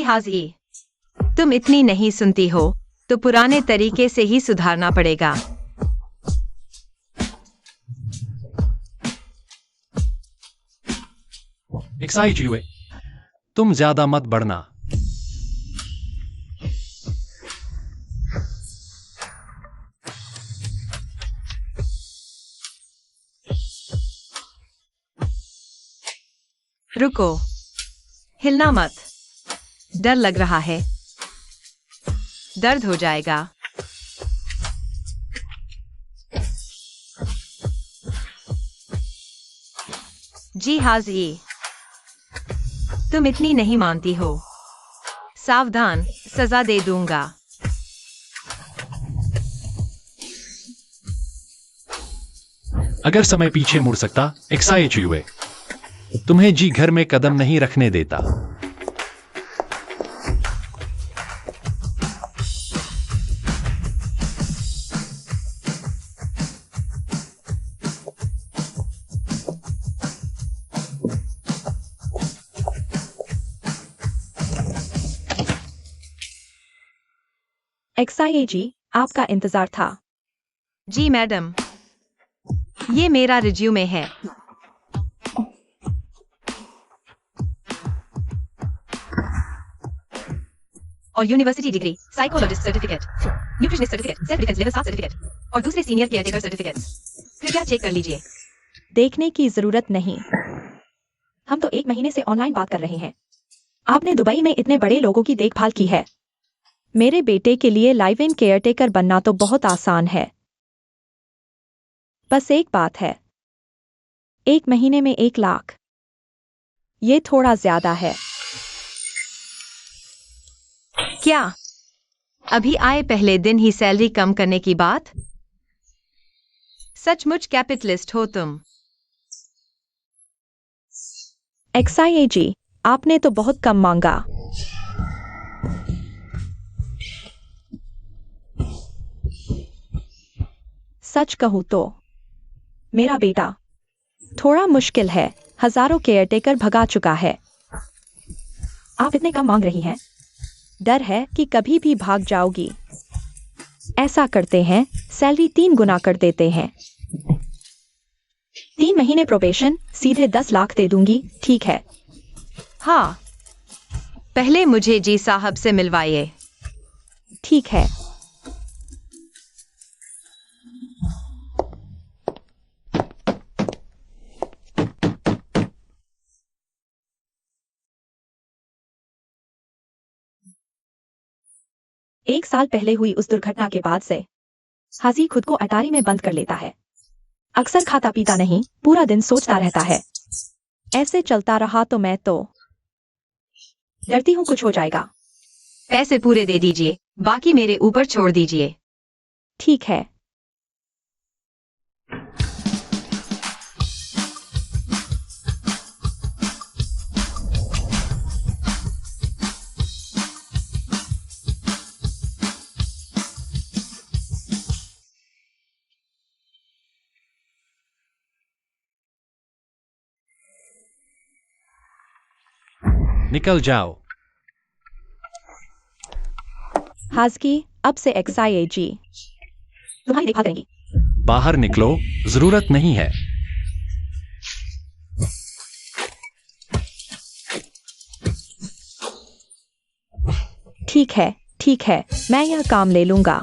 जी हाजी, तुम इतनी नहीं सुनती हो तो पुराने तरीके से ही सुधारना पड़ेगा। एक्साइट हुए, तुम ज्यादा मत बढ़ना। रुको, हिलना मत। डर लग रहा है। दर्द हो जाएगा। जी हाजी, तुम इतनी नहीं मानती हो। सावधान, सजा दे दूंगा। अगर समय पीछे मुड़ सकता, एक्साइट हुए, तुम्हें जी घर में कदम नहीं रखने देता। XIA जी, आपका इंतजार था। जी मैडम, ये मेरा रिज्यूमे है। और university degree, psychologist certificate, nutritionist certificate, self defence level 7 certificate और दूसरे सीनियर केयरटेकर सर्टिफिकेट्स। कृपया चेक कर लीजिए। देखने की जरूरत नहीं। हम तो 1 महीने से ऑनलाइन बात कर रहे हैं। आपने दुबई में इतने बड़े लोगों की देखभाल की है। मेरे बेटे के लिए लाइव इन केयरटेकर बनना तो बहुत आसान है। बस एक बात है, 1 महीने में 1 लाख, ये थोड़ा ज्यादा है। क्या अभी आए पहले दिन ही सैलरी कम करने की बात? सचमुच कैपिटलिस्ट हो तुम। XIA जी, आपने तो बहुत कम मांगा। सच कहूं तो मेरा बेटा थोड़ा मुश्किल है, हजारों केयरटेकर भगा चुका है। आप इतने कम मांग रही हैं। डर है कि कभी भी भाग जाओगी। ऐसा करते हैं, सैलरी 3 गुना कर देते हैं। 3 महीने प्रोबेशन, सीधे 10 लाख दे दूंगी, ठीक है? हाँ, पहले मुझे जी साहब से मिलवाइए। ठीक है। एक साल पहले हुई उस दुर्घटना के बाद से हाजी खुद को अटारी में बंद कर लेता है। अक्सर खाता पीता नहीं, पूरा दिन सोचता रहता है। ऐसे चलता रहा तो मैं तो डरती हूँ कुछ हो जाएगा। पैसे पूरे दे दीजिए, बाकी मेरे ऊपर छोड़ दीजिए। ठीक है। निकल जाओ। हाजकी, अब से XIA जी तुम्हारी देखभाल करेंगी। बाहर निकलो, जरूरत नहीं है। ठीक है, ठीक है, मैं यह काम ले लूंगा।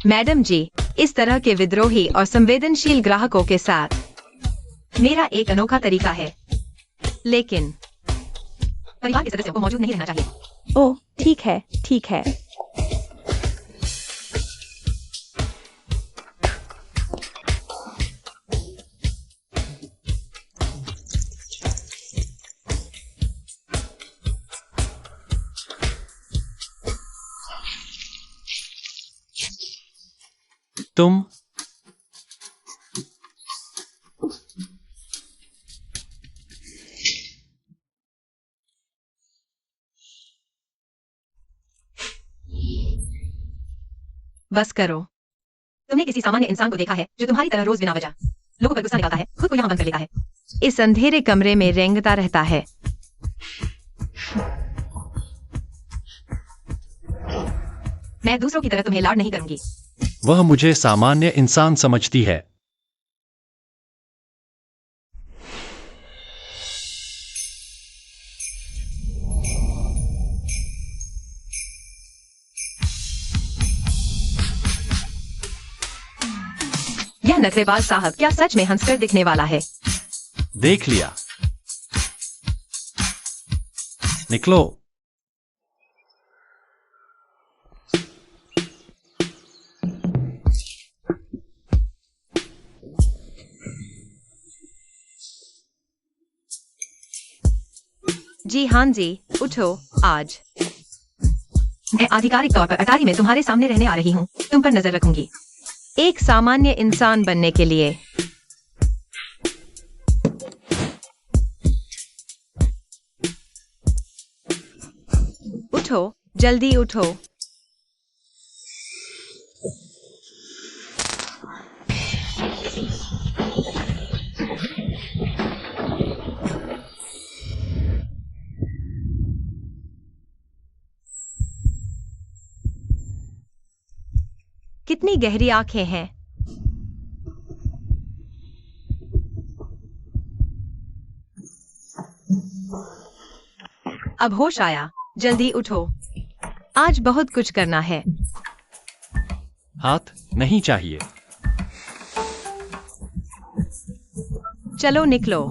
मैडम जी, इस तरह के विद्रोही और संवेदनशील ग्राहकों के साथ मेरा एक अनोखा तरीका है, लेकिन परिवार के सदस्यों को मौजूद नहीं रहना चाहिए। ओह, ठीक है, ठीक है। तुम बस करो। तुमने किसी सामान्य इंसान को देखा है जो तुम्हारी तरह रोज बिना वजह लोगों पर गुस्सा निकालता है, खुद को यहाँ बंद कर लेता है, इस अंधेरे कमरे में रेंगता रहता है? मैं दूसरों की तरह तुम्हें लाड नहीं करूंगी। वह मुझे सामान्य इंसान समझती है। यह नखरेबाज साहब क्या सच में हंसकर दिखने वाला है? देख लिया। निकलो। जी हाँ जी, उठो। आज मैं आधिकारिक तौर पर अटारी में तुम्हारे सामने रहने आ रही हूँ। तुम पर नजर रखूंगी एक सामान्य इंसान बनने के लिए। उठो, जल्दी उठो। कितनी गहरी आंखें हैं। अब होश आया, जल्दी उठो। आज बहुत कुछ करना है। हाथ नहीं चाहिए। चलो निकलो।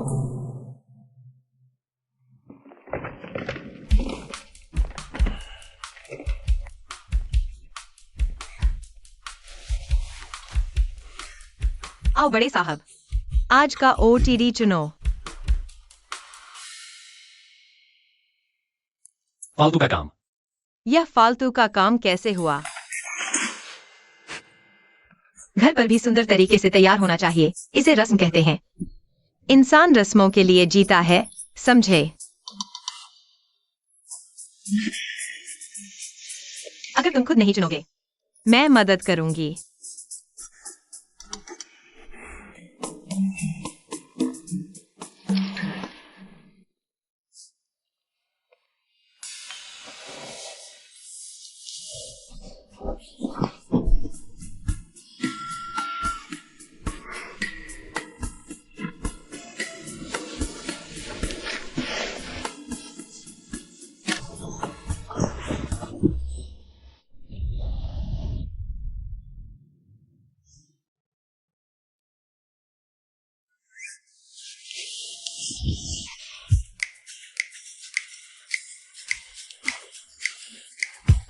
आओ बड़े साहब, आज का OTD चुनो। फालतू का काम। यह फालतू का काम कैसे हुआ? घर पर भी सुंदर तरीके से तैयार होना चाहिए। इसे रस्म कहते हैं। इंसान रस्मों के लिए जीता है, समझे? अगर तुम खुद नहीं चुनोगे, मैं मदद करूंगी।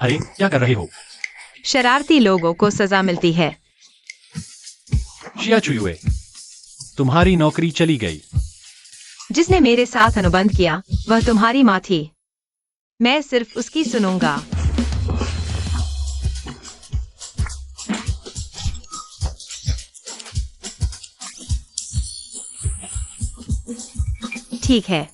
अरे क्या कर रहे हो? शरारती लोगों को सजा मिलती है। शिया चुयुए, तुम्हारी नौकरी चली गई। जिसने मेरे साथ अनुबंध किया वह तुम्हारी माँ थी। मैं सिर्फ उसकी सुनूंगा। ठीक है।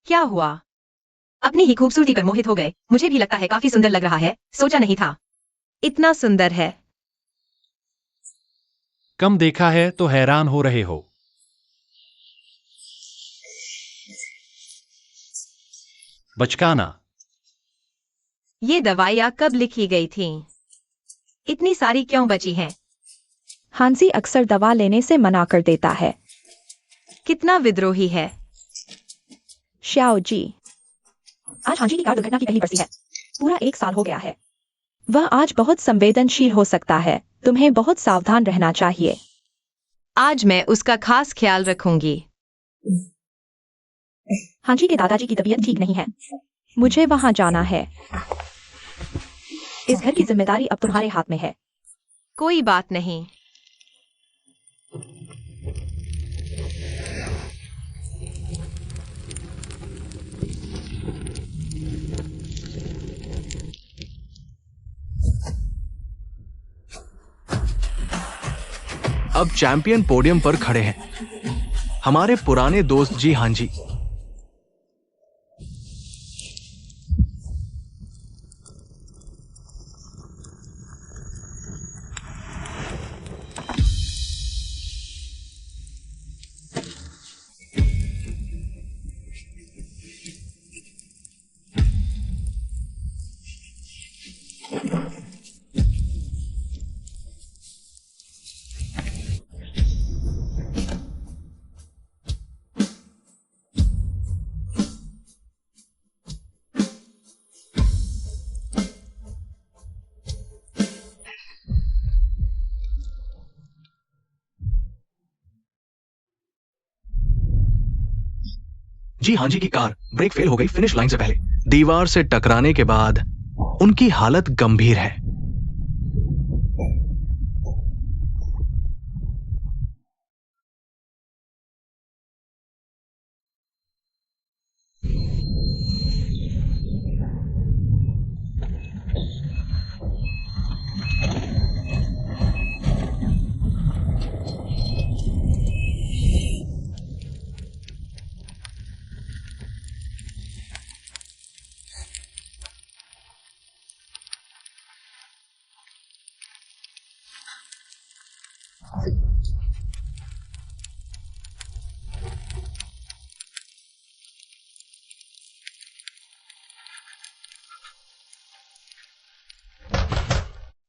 क्या हुआ? अपनी ही खूबसूरती पर मोहित हो गए। मुझे भी लगता है काफी सुंदर लग रहा है। सोचा नहीं था इतना सुंदर है। कम देखा है तो हैरान हो रहे हो। बचकाना। ये दवाइयाँ कब लिखी गई थीं? इतनी सारी क्यों बची हैं? हांसी अक्सर दवा लेने से मना कर देता है। कितना विद्रोही है। श्याओ जी, आज हांजी की कार दुर्घटना की पहली बरसी है। पूरा 1 साल हो गया है। वह आज बहुत संवेदनशील हो सकता है। तुम्हें बहुत सावधान रहना चाहिए। आज मैं उसका खास ख्याल रखूंगी। हांजी के दादाजी की तबीयत ठीक नहीं है। मुझे वहां जाना है। इस घर की जिम्मेदारी अब तुम्हारे हाथ में है। कोई बात नहीं। अब चैंपियन पोडियम पर खड़े हैं, हमारे पुराने दोस्त जी हाँ जी। जी हाँ जी की कार ब्रेक फेल हो गई फिनिश लाइन से पहले। दीवार से टकराने के बाद उनकी हालत गंभीर है।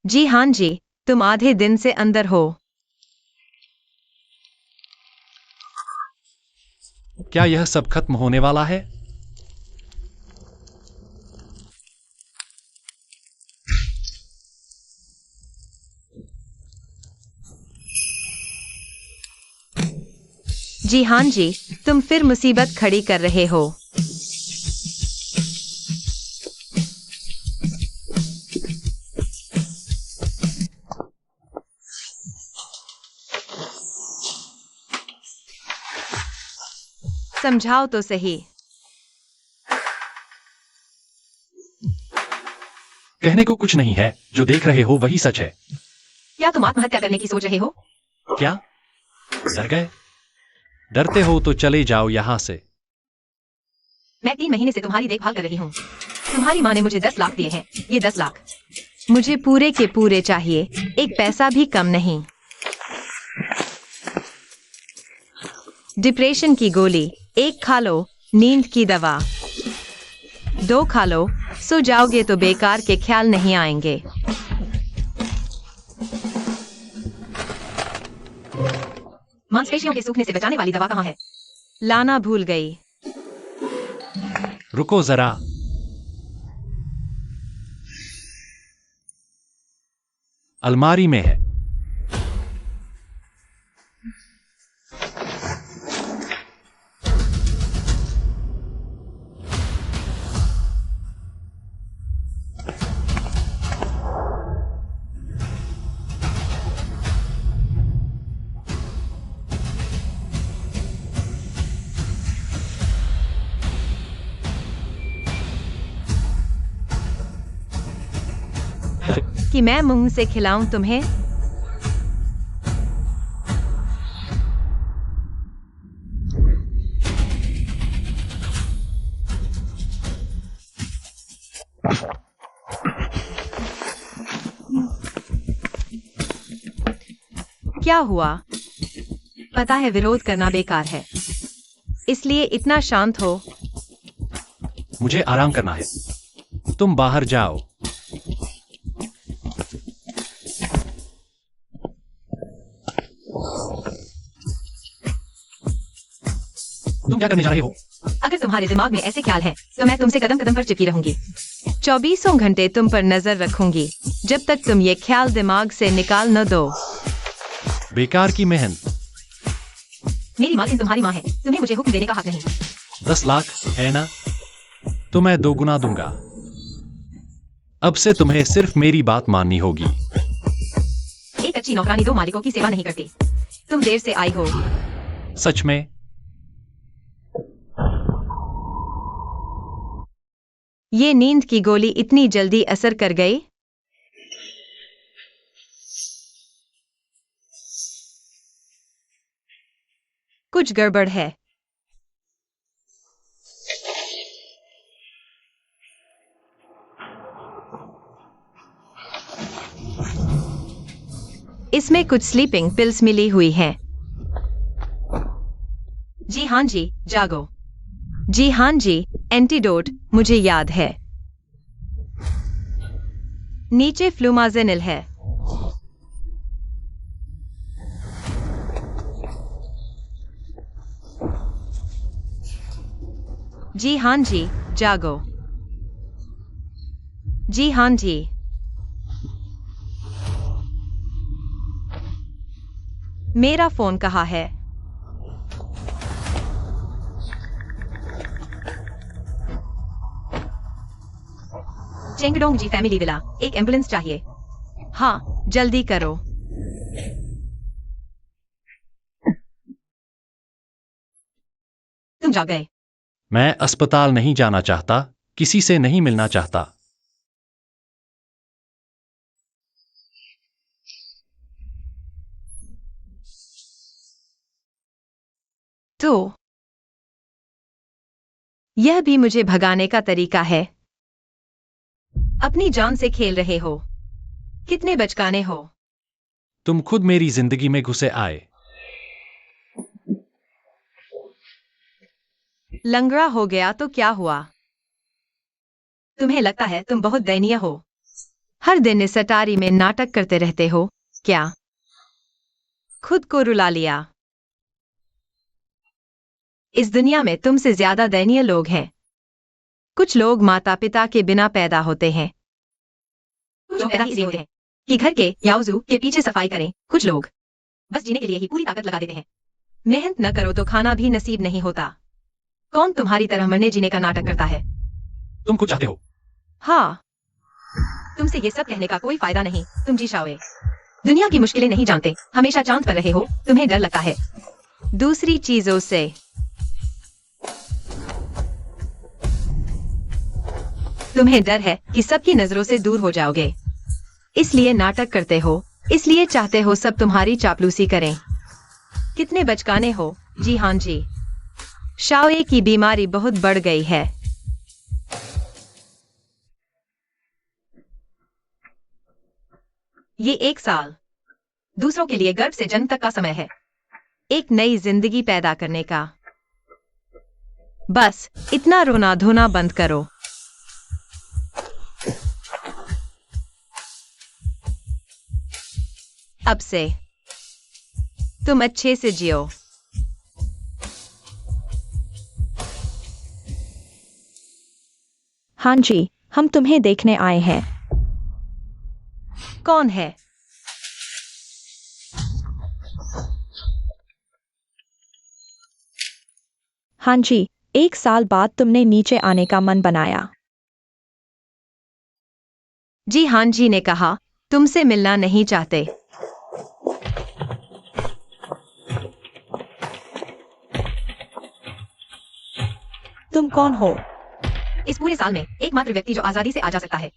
जी हाँ जी, तुम आधे दिन से अंदर हो। क्या यह सब खत्म होने वाला है? जी हाँ जी, तुम फिर मुसीबत खड़ी कर रहे हो। समझाओ तो सही। कहने को कुछ नहीं है, जो देख रहे हो वही सच है। क्या तुम आत्महत्या करने की सोच रहे हो? क्या डर गए? डरते हो तो चले जाओ यहाँ से। मैं 3 महीने से तुम्हारी देखभाल कर रही हूँ। तुम्हारी माँ ने मुझे 10 लाख दिए हैं। ये 10 लाख मुझे पूरे के पूरे चाहिए, एक पैसा भी कम नहीं। डिप्रेशन की गोली 1 खा लो, नींद की दवा 2 खा लो, सो जाओगे तो बेकार के ख्याल नहीं आएंगे। मांसपेशियों के सूखने से बचाने वाली दवा कहाँ है? लाना भूल गई। रुको जरा। अलमारी में है। कि मैं मुंह से खिलाऊं तुम्हें? क्या हुआ? पता है विरोध करना बेकार है, इसलिए इतना शांत हो। मुझे आराम करना है। तुम बाहर जाओ। तुम क्या करने जा रहे हो? अगर तुम्हारे दिमाग में ऐसे ख्याल हैं, तो मैं तुमसे कदम कदम पर चिपकी रहूंगी। 24 घंटे तुम पर नजर रखूंगी, जब तक तुम ये ख्याल दिमाग से निकाल न दो। बेकार की मेहनत। मेरी माँ तुम्हारी माँ है, तुम्हें मुझे हुक्म देने का हक नहीं। 10 लाख है ना? तो मैं 2 गुना दूंगा। अब से तुम्हें सिर्फ मेरी बात माननी होगी। एक अच्छी नौकरानी 2 मालिकों की सेवा नहीं करती। तुम देर से आई हो। सच में? ये नींद की गोली इतनी जल्दी असर कर गई? कुछ गड़बड़ है। इसमें कुछ स्लीपिंग पिल्स मिली हुई हैं। जी हाँ जी, जागो। जी हाँ जी, एंटीडोट मुझे याद है। नीचे फ्लूमाजेनिल है। जी हाँ जी, जागो। जी हाँ जी। मेरा फोन कहाँ है? चेंगडोंग जी फैमिली विला, एक एम्बुलेंस चाहिए। हाँ, जल्दी करो। तुम जा गए। मैं अस्पताल नहीं जाना चाहता, किसी से नहीं मिलना चाहता। तो यह भी मुझे भगाने का तरीका है। अपनी जान से खेल रहे हो। कितने बचकाने हो। तुम खुद मेरी जिंदगी में घुसे आए। लंगड़ा हो गया तो क्या हुआ? तुम्हें लगता है तुम बहुत दयनीय हो? हर दिन इस अटारी में नाटक करते रहते हो क्या? खुद को रुला लिया। इस दुनिया में तुमसे ज्यादा दयनीय लोग हैं। कुछ लोग माता पिता के बिना पैदा होते हैं। कुछ लोग पैदा ही इसलिए होते हैं कि घर के या वजू के पीछे सफाई करें। कुछ लोग बस जीने के लिए ही पूरी ताकत लगा देते हैं। मेहनत न करो तो खाना भी नसीब नहीं होता। कौन तुम्हारी तरह मरने जीने का नाटक करता है? तुम कुछ चाहते हो? हाँ, तुमसे ये सब कहने का कोई फायदा नहीं। तुम जी शाओए। दुनिया की मुश्किलें नहीं जानते, हमेशा चांद पर रहे हो, तुम्हें डर लगता है दूसरी चीजों से। तुम्हें डर है कि सबकी नजरों से दूर हो जाओगे, इसलिए नाटक करते हो, इसलिए चाहते हो सब तुम्हारी चापलूसी करें। कितने बचकाने हो। जी हाँ जी, शाओए की बीमारी बहुत बढ़ गई है। ये 1 साल दूसरों के लिए गर्भ से जन्म तक का समय है, एक नई जिंदगी पैदा करने का। बस इतना रोना धोना बंद करो। अब से तुम अच्छे से जियो। हाँ जी, हम तुम्हें देखने आए हैं। कौन है? हाँ जी, 1 साल बाद तुमने नीचे आने का मन बनाया। जी हाँ जी ने कहा तुमसे मिलना नहीं चाहते। तुम कौन हो? इस पूरे साल में एकमात्र व्यक्ति जो आजादी से आ जा सकता है।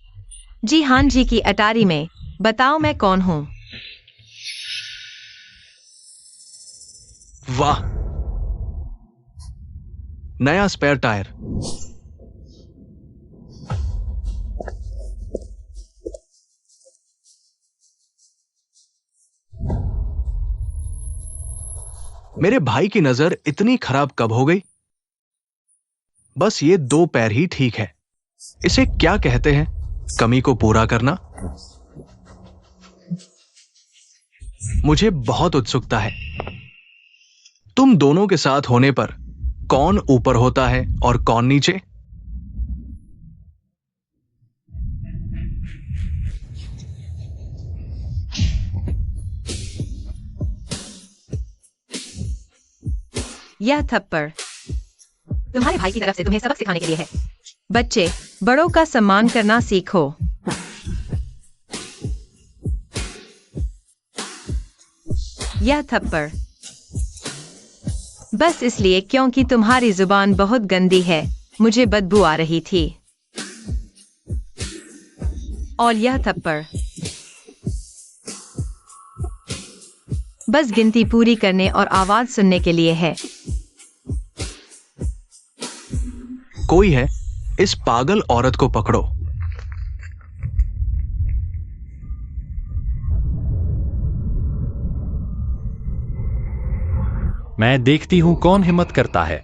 जी हाँ जी की अटारी में। बताओ मैं कौन हूँ? वाह, नया स्पेयर टायर। मेरे भाई की नजर इतनी खराब कब हो गई? बस ये 2 पैर ही ठीक है। इसे क्या कहते हैं? कमी को पूरा करना। मुझे बहुत उत्सुकता है। तुम दोनों के साथ होने पर कौन ऊपर होता है और कौन नीचे? यह थप्पड़ तुम्हारे भाई की तरफ से तुम्हें सबक सिखाने के लिए है। बच्चे, बड़ों का सम्मान करना सीखो। यह थप्पड़ बस इसलिए क्योंकि तुम्हारी जुबान बहुत गंदी है, मुझे बदबू आ रही थी। और यह थप्पड़ बस गिनती पूरी करने और आवाज सुनने के लिए है। कोई है, इस पागल औरत को पकड़ो। मैं देखती हूं कौन हिम्मत करता है।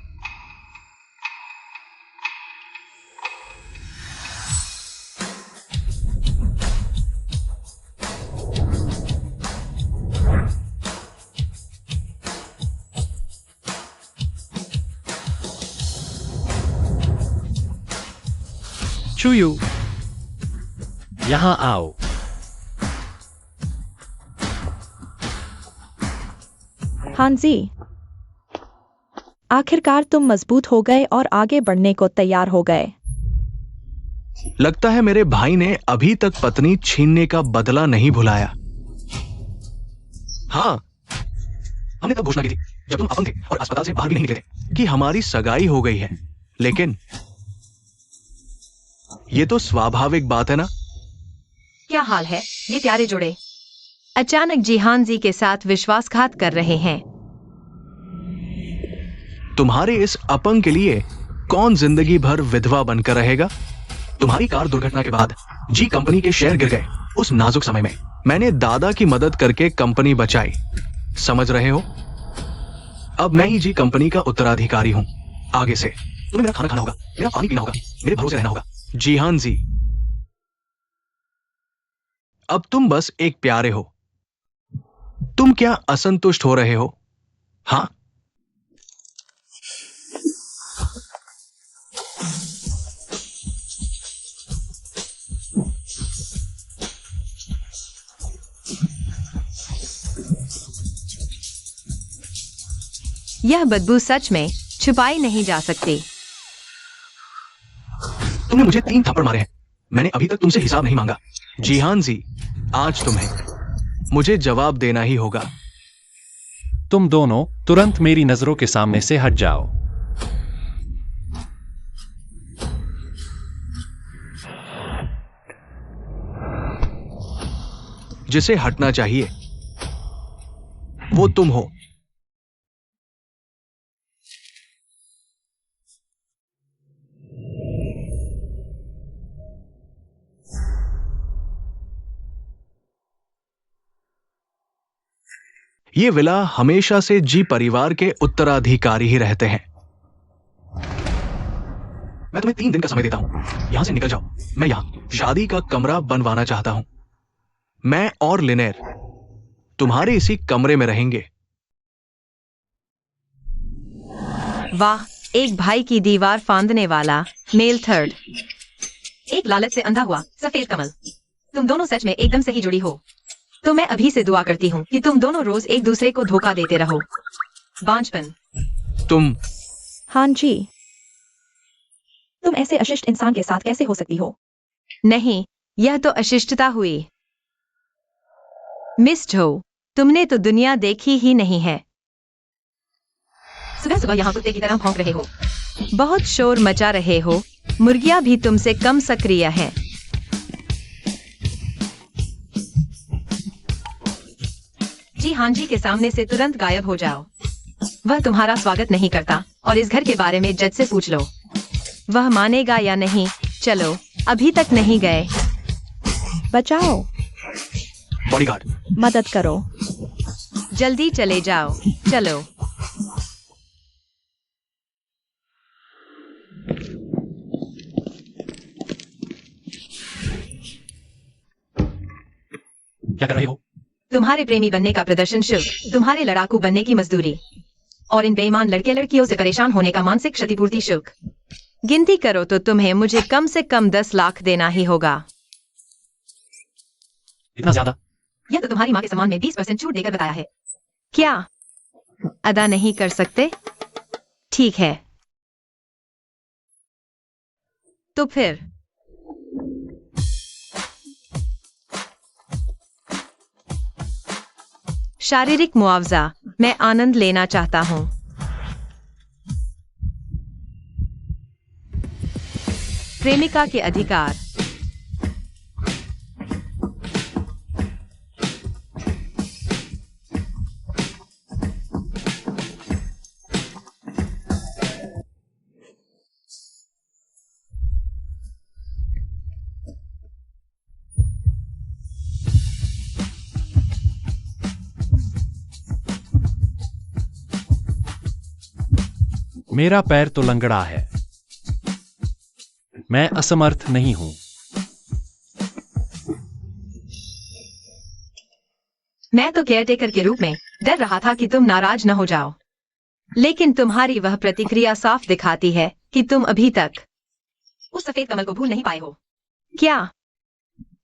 चुयू, यहां आओ। हाँ जी, आखिरकार तुम मजबूत हो गए और आगे बढ़ने को तैयार हो गए। लगता है मेरे भाई ने अभी तक पत्नी छीनने का बदला नहीं भुलाया। हाँ, हमने तब घोषणा की थी जब तुम अपंग थे और अस्पताल से बाहर भी नहीं निकले थे कि हमारी सगाई हो गई है, लेकिन ये तो स्वाभाविक बात है ना। क्या हाल है ये प्यारे जोड़े? अचानक जिहान जी के साथ विश्वासघात कर रहे हैं। तुम्हारे इस अपंग के लिए कौन जिंदगी भर विधवा बनकर रहेगा? तुम्हारी कार दुर्घटना के बाद जी कंपनी के शेयर गिर गए। उस नाजुक समय में मैंने दादा की मदद करके कंपनी बचाई, समझ रहे हो? अब मैं ही जी कंपनी का उत्तराधिकारी हूं। आगे से तुम्हें मेरा खाना खाना होगा, मेरा पानी पीना होगा, मेरे भरोसे रहना होगा। जिहान जी, अब तुम बस एक प्यारे हो। तुम क्या असंतुष्ट हो रहे हो? हाँ, यह बदबू सच में छुपाई नहीं जा सकती। तुमने मुझे 3 थप्पड़ मारे हैं। मैंने अभी तक तुमसे हिसाब नहीं मांगा। जिहान जी, आज तुम्हें मुझे जवाब देना ही होगा। तुम दोनों तुरंत मेरी नजरों के सामने से हट जाओ। जिसे हटना चाहिए वो तुम हो। ये विला हमेशा से जी परिवार के उत्तराधिकारी ही रहते हैं। मैं तुम्हें 3 दिन का समय देता हूं, यहां से निकल जाओ। मैं यहां शादी का कमरा बनवाना चाहता हूं। मैं और लिनेर तुम्हारे इसी कमरे में रहेंगे। वाह, एक भाई की दीवार फांदने वाला मेल थर्ड। एक लालच से अंधा हुआ सफेद कमल। तुम दोनों सच में एकदम सही जुड़ी हो। तो मैं अभी से दुआ करती हूँ कि तुम दोनों रोज एक दूसरे को धोखा देते रहो। बांझपन। तुम हाँ जी, तुम ऐसे अशिष्ट इंसान के साथ कैसे हो सकती हो? नहीं, यह तो अशिष्टता हुई। मिस जो, तुमने तो दुनिया देखी ही नहीं है। सुबह सुबह यहाँ कुत्ते की तरह भौंक रहे हो। बहुत शोर मचा रहे हो। मुर्गियां भी तुमसे कम सक्रिय हैं। जी हाँ जी के सामने से तुरंत गायब हो जाओ। वह तुम्हारा स्वागत नहीं करता और इस घर के बारे में जज से पूछ लो। वह मानेगा या नहीं? चलो, अभी तक नहीं गए। बचाओ, बॉडीगार्ड। मदद करो। जल्दी चले जाओ, चलो। क्या कर रहे हो? तुम्हारे प्रेमी बनने का प्रदर्शन शुल्क, तुम्हारे लड़ाकू बनने की मजदूरी, और इन बेईमान लड़के लड़कियों से परेशान होने का मानसिक क्षतिपूर्ति शुल्क। गिनती करो तो तुम्हें मुझे कम से कम 10 लाख देना ही होगा। इतना ज्यादा? यह तो तुम्हारी माँ के सम्मान में 20% छूट देकर बताया है। क्या अदा नहीं कर सकते? ठीक है, तो फिर शारीरिक मुआवजा मैं आनंद लेना चाहता हूं। प्रेमिका के अधिकार। मेरा पैर तो लंगड़ा है। मैं असमर्थ नहीं हूं। मैं तो केयरटेकर के रूप में डर रहा था कि तुम नाराज न हो जाओ, लेकिन तुम्हारी वह प्रतिक्रिया साफ दिखाती है कि तुम अभी तक उस सफेद कमल को भूल नहीं पाए हो। क्या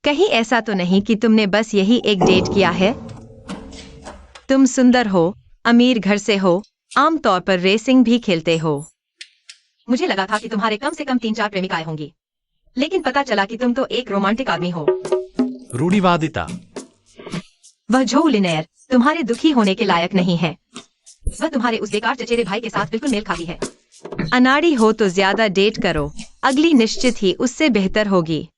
कहीं ऐसा तो नहीं कि तुमने बस यही एक डेट किया है? तुम सुंदर हो, अमीर घर से हो, आमतौर पर रेसिंग भी खेलते हो। मुझे लगा था कि तुम्हारे कम से कम 3-4 प्रेमिकाएं होंगी। लेकिन पता चला कि तुम तो एक रोमांटिक आदमी हो। रूढ़िवादिता। वह जो लिनेयर तुम्हारे दुखी होने के लायक नहीं है। वह तुम्हारे उस बेकार चचेरे भाई के साथ बिल्कुल मेल खाती है। अनाड़ी हो तो ज्यादा डेट करो, अगली निश्चित ही उससे बेहतर होगी।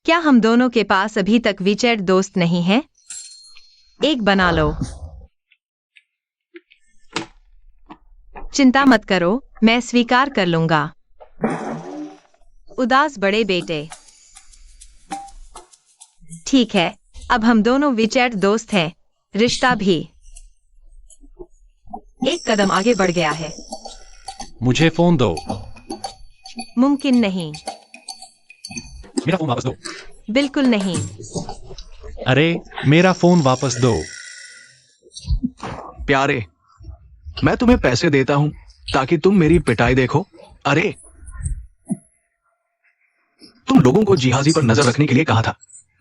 क्या हम दोनों के पास अभी तक विचेट दोस्त नहीं है? एक बना लो। चिंता मत करो, मैं स्वीकार कर लूंगा। उदास बड़े बेटे। ठीक है, अब हम दोनों विचेट दोस्त हैं, रिश्ता भी एक कदम आगे बढ़ गया है। मुझे फोन दो। मुमकिन नहीं। मेरा फोन वापस दो। बिल्कुल नहीं। अरे, मेरा फोन वापस दो। प्यारे, मैं तुम्हें पैसे देता हूं ताकि तुम मेरी पिटाई देखो। अरे, तुम लोगों को जिहाजी पर नजर रखने के लिए कहा था,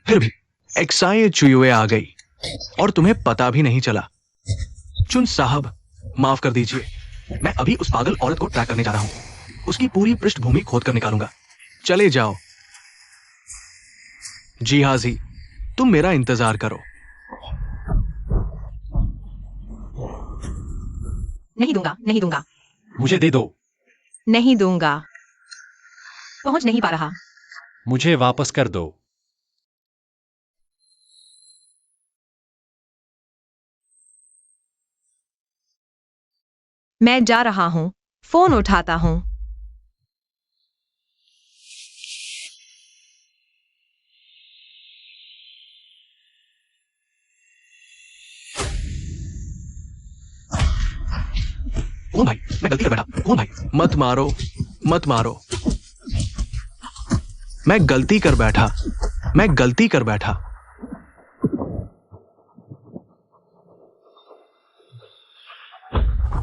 फिर भी एक्साई चुयुए आ गई और तुम्हें पता भी नहीं चला। चुन साहब, माफ कर दीजिए, मैं अभी उस पागल औरत को ट्रैक करने जा रहा हूं। उसकी पूरी पृष्ठभूमि खोद कर निकालूंगा। चले जाओ। जिहाजी, तुम मेरा इंतजार करो। नहीं दूंगा, नहीं दूंगा। मुझे दे दो। नहीं दूंगा। पहुंच नहीं पा रहा। मुझे वापस कर दो। मैं जा रहा हूं, फोन उठाता हूं। कौन भाई? मैं गलती कर बैठा। कौन भाई? मत मारो, मत मारो। मैं गलती कर बैठा, मैं गलती कर बैठा।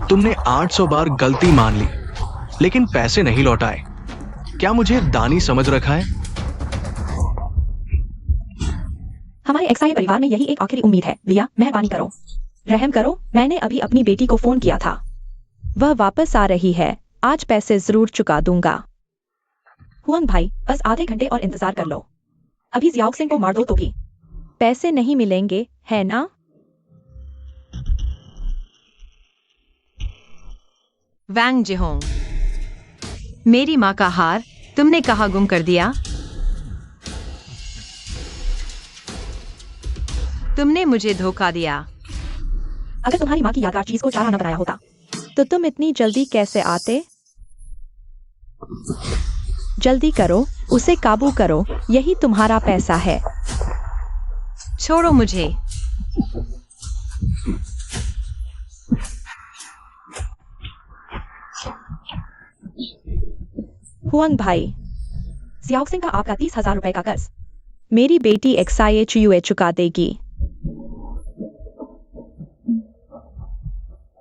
तुमने 800 बार गलती मान ली, लेकिन पैसे नहीं लौटाए। क्या मुझे दानी समझ रखा है? हमारे एक्साई परिवार में यही एक आखिरी उम्मीद है। लिया, मेहरबानी करो, रहम करो। मैंने अभी अपनी बेटी को फोन किया था, वह वापस आ रही है। आज पैसे जरूर चुका दूंगा। हुआंग भाई, बस आधे घंटे और इंतजार कर लो। अभी जियाओ सिंह को मार दो तो भी पैसे नहीं मिलेंगे, है ना? वैंग जिहोंग, मेरी माँ का हार तुमने कहाँ गुम कर दिया? तुमने मुझे धोखा दिया। अगर तुम्हारी माँ की यादगार चीज को चारा न बनाया होता तो तुम इतनी जल्दी कैसे आते? जल्दी करो, उसे काबू करो, यही तुम्हारा पैसा है। छोड़ो मुझे। हुआंग भाई, जियाओ सिंह का आपका 30,000 रुपए का कर्ज मेरी बेटी एक्साई चुयुए चुका देगी।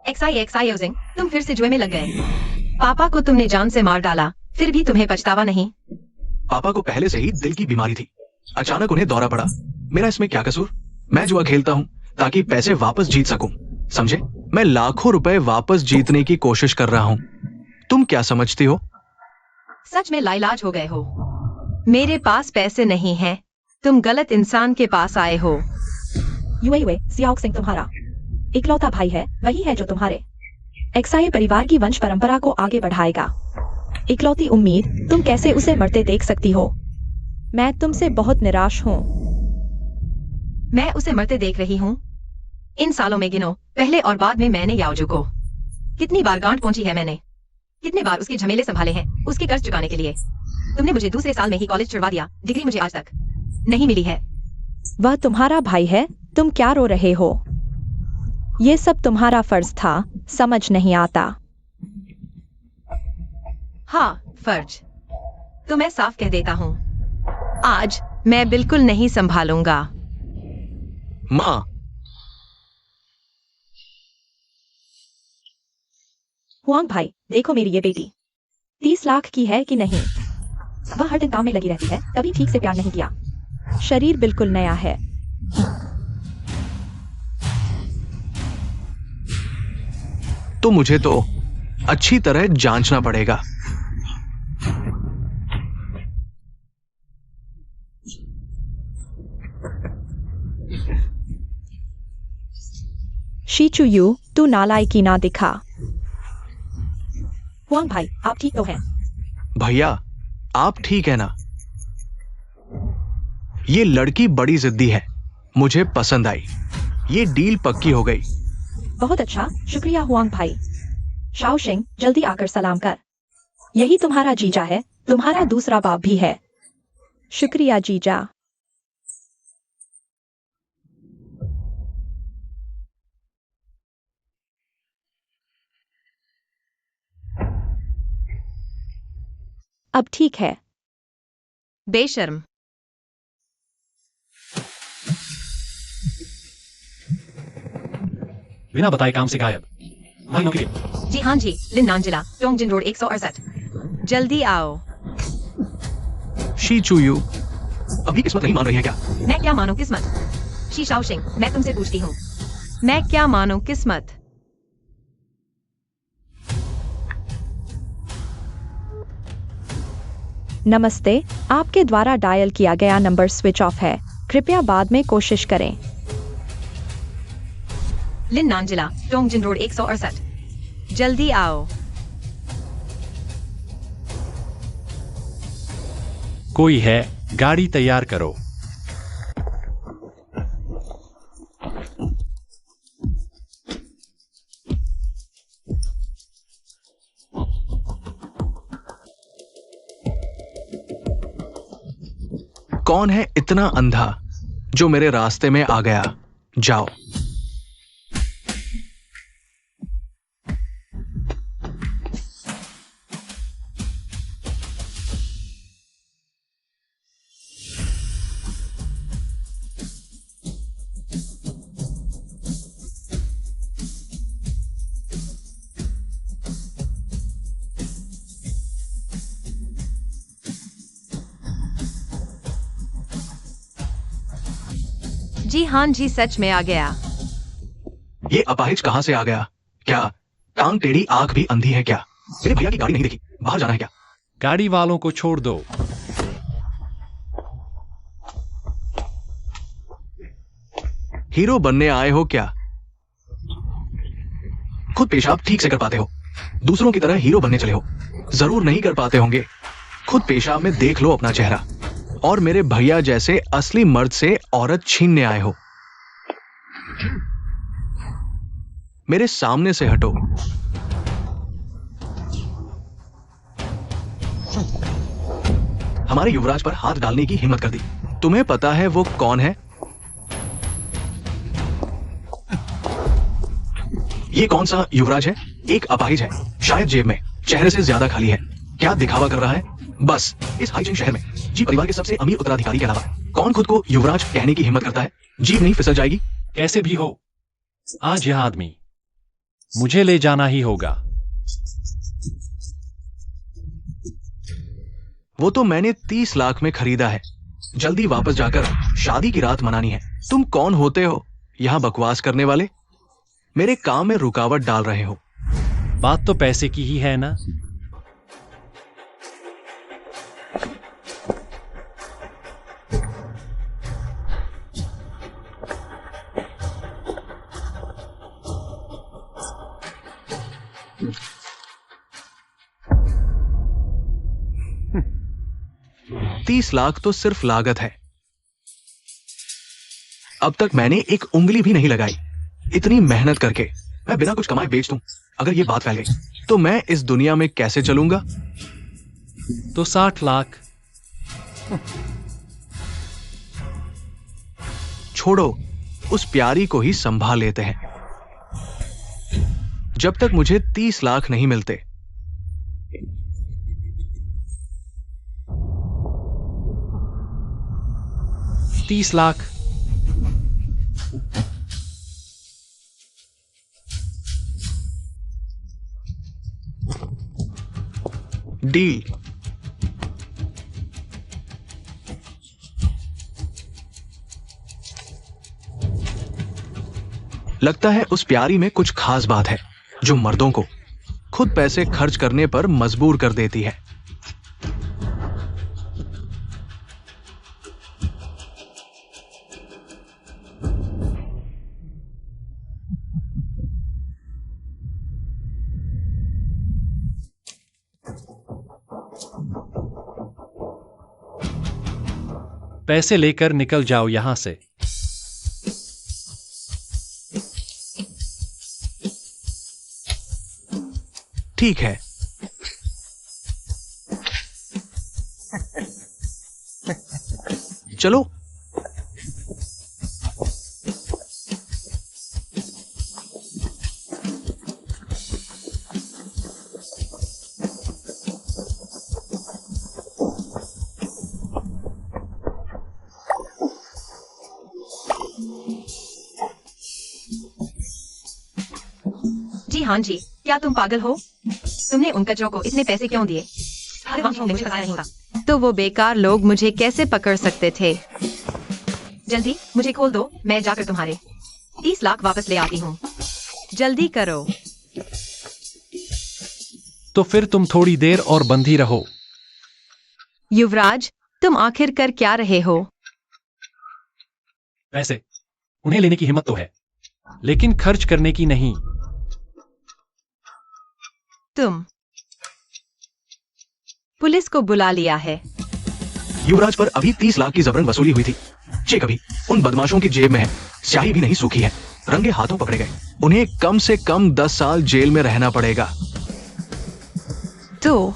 एक्साई यूजिंग, तुम फिर से जुए में लग गए। पापा को तुमने जान से मार डाला, फिर भी तुम्हें पछतावा नहीं? पापा को पहले से ही दिल की बीमारी थी, अचानक उन्हें दौरा पड़ा। मेरा इसमें क्या कसूर? मैं जुआ खेलता हूँ ताकि पैसे वापस जीत सकूं, समझे? मैं लाखों रुपए वापस जीतने की कोशिश कर रहा हूँ। तुम क्या समझती हो? सच में लाइलाज हो गए हो। मेरे पास पैसे नहीं हैं, तुम गलत इंसान के पास आए हो। युए, जियाओ सिंह तुम्हारा इकलौता भाई है, वही है जो तुम्हारे एक्साई परिवार की वंश परंपरा को आगे बढ़ाएगा। इकलौती उम्मीद, तुम कैसे उसे मरते देख सकती हो? मैं तुमसे बहुत निराश हूँ। मैं उसे मरते देख रही हूँ। इन सालों में गिनो, पहले और बाद में मैंने याओजू को कितनी बार गांठ पहुंची है मैंने, कितने बार उसके झमेले संभाले हैं उसके कर्ज चुकाने के लिए। तुमने मुझे दूसरे साल में ही कॉलेज छुड़वा दिया, डिग्री मुझे आज तक नहीं मिली है। वह तुम्हारा भाई है, तुम क्या रो रहे हो? ये सब तुम्हारा फर्ज था, समझ नहीं आता। हाँ, फर्ज तो मैं साफ कह देता हूँ, आज मैं बिल्कुल नहीं संभालूंगा। माँ, हुआंग भाई, देखो मेरी ये बेटी, 30 लाख की है कि नहीं? वह हर दिन काम में लगी रहती है, कभी ठीक से प्यार नहीं किया। शरीर बिल्कुल नया है। तो मुझे तो अच्छी तरह जांचना पड़ेगा। शीचू यू, तू नालायकी ना दिखा। हुआंग भाई, आप ठीक तो हैं? भैया, आप ठीक है ना? ये लड़की बड़ी जिद्दी है, मुझे पसंद आई। ये डील पक्की हो गई। बहुत अच्छा, शुक्रिया हुआंग भाई। शाओशिंग, जल्दी आकर सलाम कर। यही तुम्हारा जीजा है, तुम्हारा दूसरा बाप भी है। शुक्रिया जीजा। अब ठीक है। बेशर्म। बिना बताए काम से गायब। महीनों के लिए। जी हाँ जी, लिन नांजिला, टोंगजिन रोड 168। जल्दी आओ। शी चू यू, अभी किस्मत नहीं मान रही है क्या? मैं क्या मानूं किस्मत? शी शाओशिंग, मैं तुमसे पूछती हूँ, मैं क्या मानूं किस्मत? नमस्ते, आपके द्वारा डायल किया गया नंबर स्विच ऑफ है, कृपया बाद में कोशिश करें। लिन नांजिला, टोंगजिन रोड 168। जल्दी आओ। कोई है, गाड़ी तैयार करो। कौन है इतना अंधा जो मेरे रास्ते में आ गया? जाओ। जी हाँ जी, सच में आ गया। ये अपाहिज कहां से आ गया? क्या टांग टेढ़ी आंख भी अंधी है क्या? मेरे भैया की गाड़ी नहीं देखी, बाहर जाना है क्या? गाड़ी वालों को छोड़ दो। हीरो बनने आए हो क्या? खुद पेशाब ठीक से कर पाते हो, दूसरों की तरह हीरो बनने चले हो? जरूर नहीं कर पाते होंगे। खुद पेशाब में देख लो अपना चेहरा। और मेरे भैया जैसे असली मर्द से औरत छीनने आए हो। मेरे सामने से हटो। हमारे युवराज पर हाथ डालने की हिम्मत कर दी। तुम्हें पता है वो कौन है? ये कौन सा युवराज है? एक अपाहिज है, शायद जेब में, चेहरे से ज्यादा खाली है। क्या दिखावा कर रहा है? बस इस हाईजिन शहर में जी परिवार के सबसे अमीर उत्तराधिकारी के अलावा कौन खुद को युवराज कहने की हिम्मत करता है? जीभ नहीं फिसल जाएगी? कैसे भी हो, आज यह आदमी मुझे ले जाना ही होगा। वो तो मैंने 30 लाख में खरीदा है। जल्दी वापस जाकर शादी की रात मनानी है। तुम कौन होते हो यहां बकवास करने वाले? मेरे काम में रुकावट डाल रहे हो। बात तो पैसे की ही है ना? $30 लाख तो सिर्फ लागत है। अब तक मैंने एक उंगली भी नहीं लगाई। इतनी मेहनत करके मैं बिना कुछ कमाए बेच दूं, अगर ये बात फैल गई तो मैं इस दुनिया में कैसे चलूंगा? तो 60 लाख। छोड़ो, उस प्यारी को ही संभाल लेते हैं। जब तक मुझे 30 लाख नहीं मिलते। $30 लाख। डील। लगता है उस प्यारी में कुछ खास बात है जो मर्दों को खुद पैसे खर्च करने पर मजबूर कर देती है। पैसे लेकर निकल जाओ यहां से। ठीक है। चलो। जी हाँ जी, क्या तुम पागल हो? तुमने उन कचरों को इतने पैसे क्यों दिए? मुझे पता नहीं था। तो वो बेकार लोग मुझे कैसे पकड़ सकते थे? जल्दी मुझे खोल दो, मैं जाकर तुम्हारे 30 लाख वापस ले आती हूँ। जल्दी करो। तो फिर तुम थोड़ी देर और बंधी रहो। युवराज, तुम आखिर कर क्या रहे हो? पैसे उन्हें लेने की हिम्मत तो है, लेकिन खर्च करने की नहीं। तुम पुलिस को बुला लिया है। युवराज पर अभी 30 लाख की जबरन वसूली हुई थी। चेक अभी उन बदमाशों की जेब में है, स्याही भी नहीं सूखी है, रंगे हाथों पकड़े गए। उन्हें कम से कम 10 साल जेल में रहना पड़ेगा। तो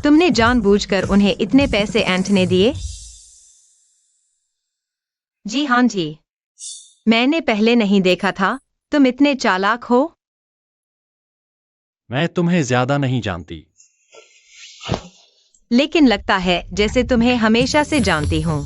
तुमने जानबूझकर उन्हें इतने पैसे ऐंठने दिए? जी हाँ जी, मैंने पहले नहीं देखा था, तुम इतने चालाक हो। मैं तुम्हें ज्यादा नहीं जानती, लेकिन लगता है जैसे तुम्हें हमेशा से जानती हूँ।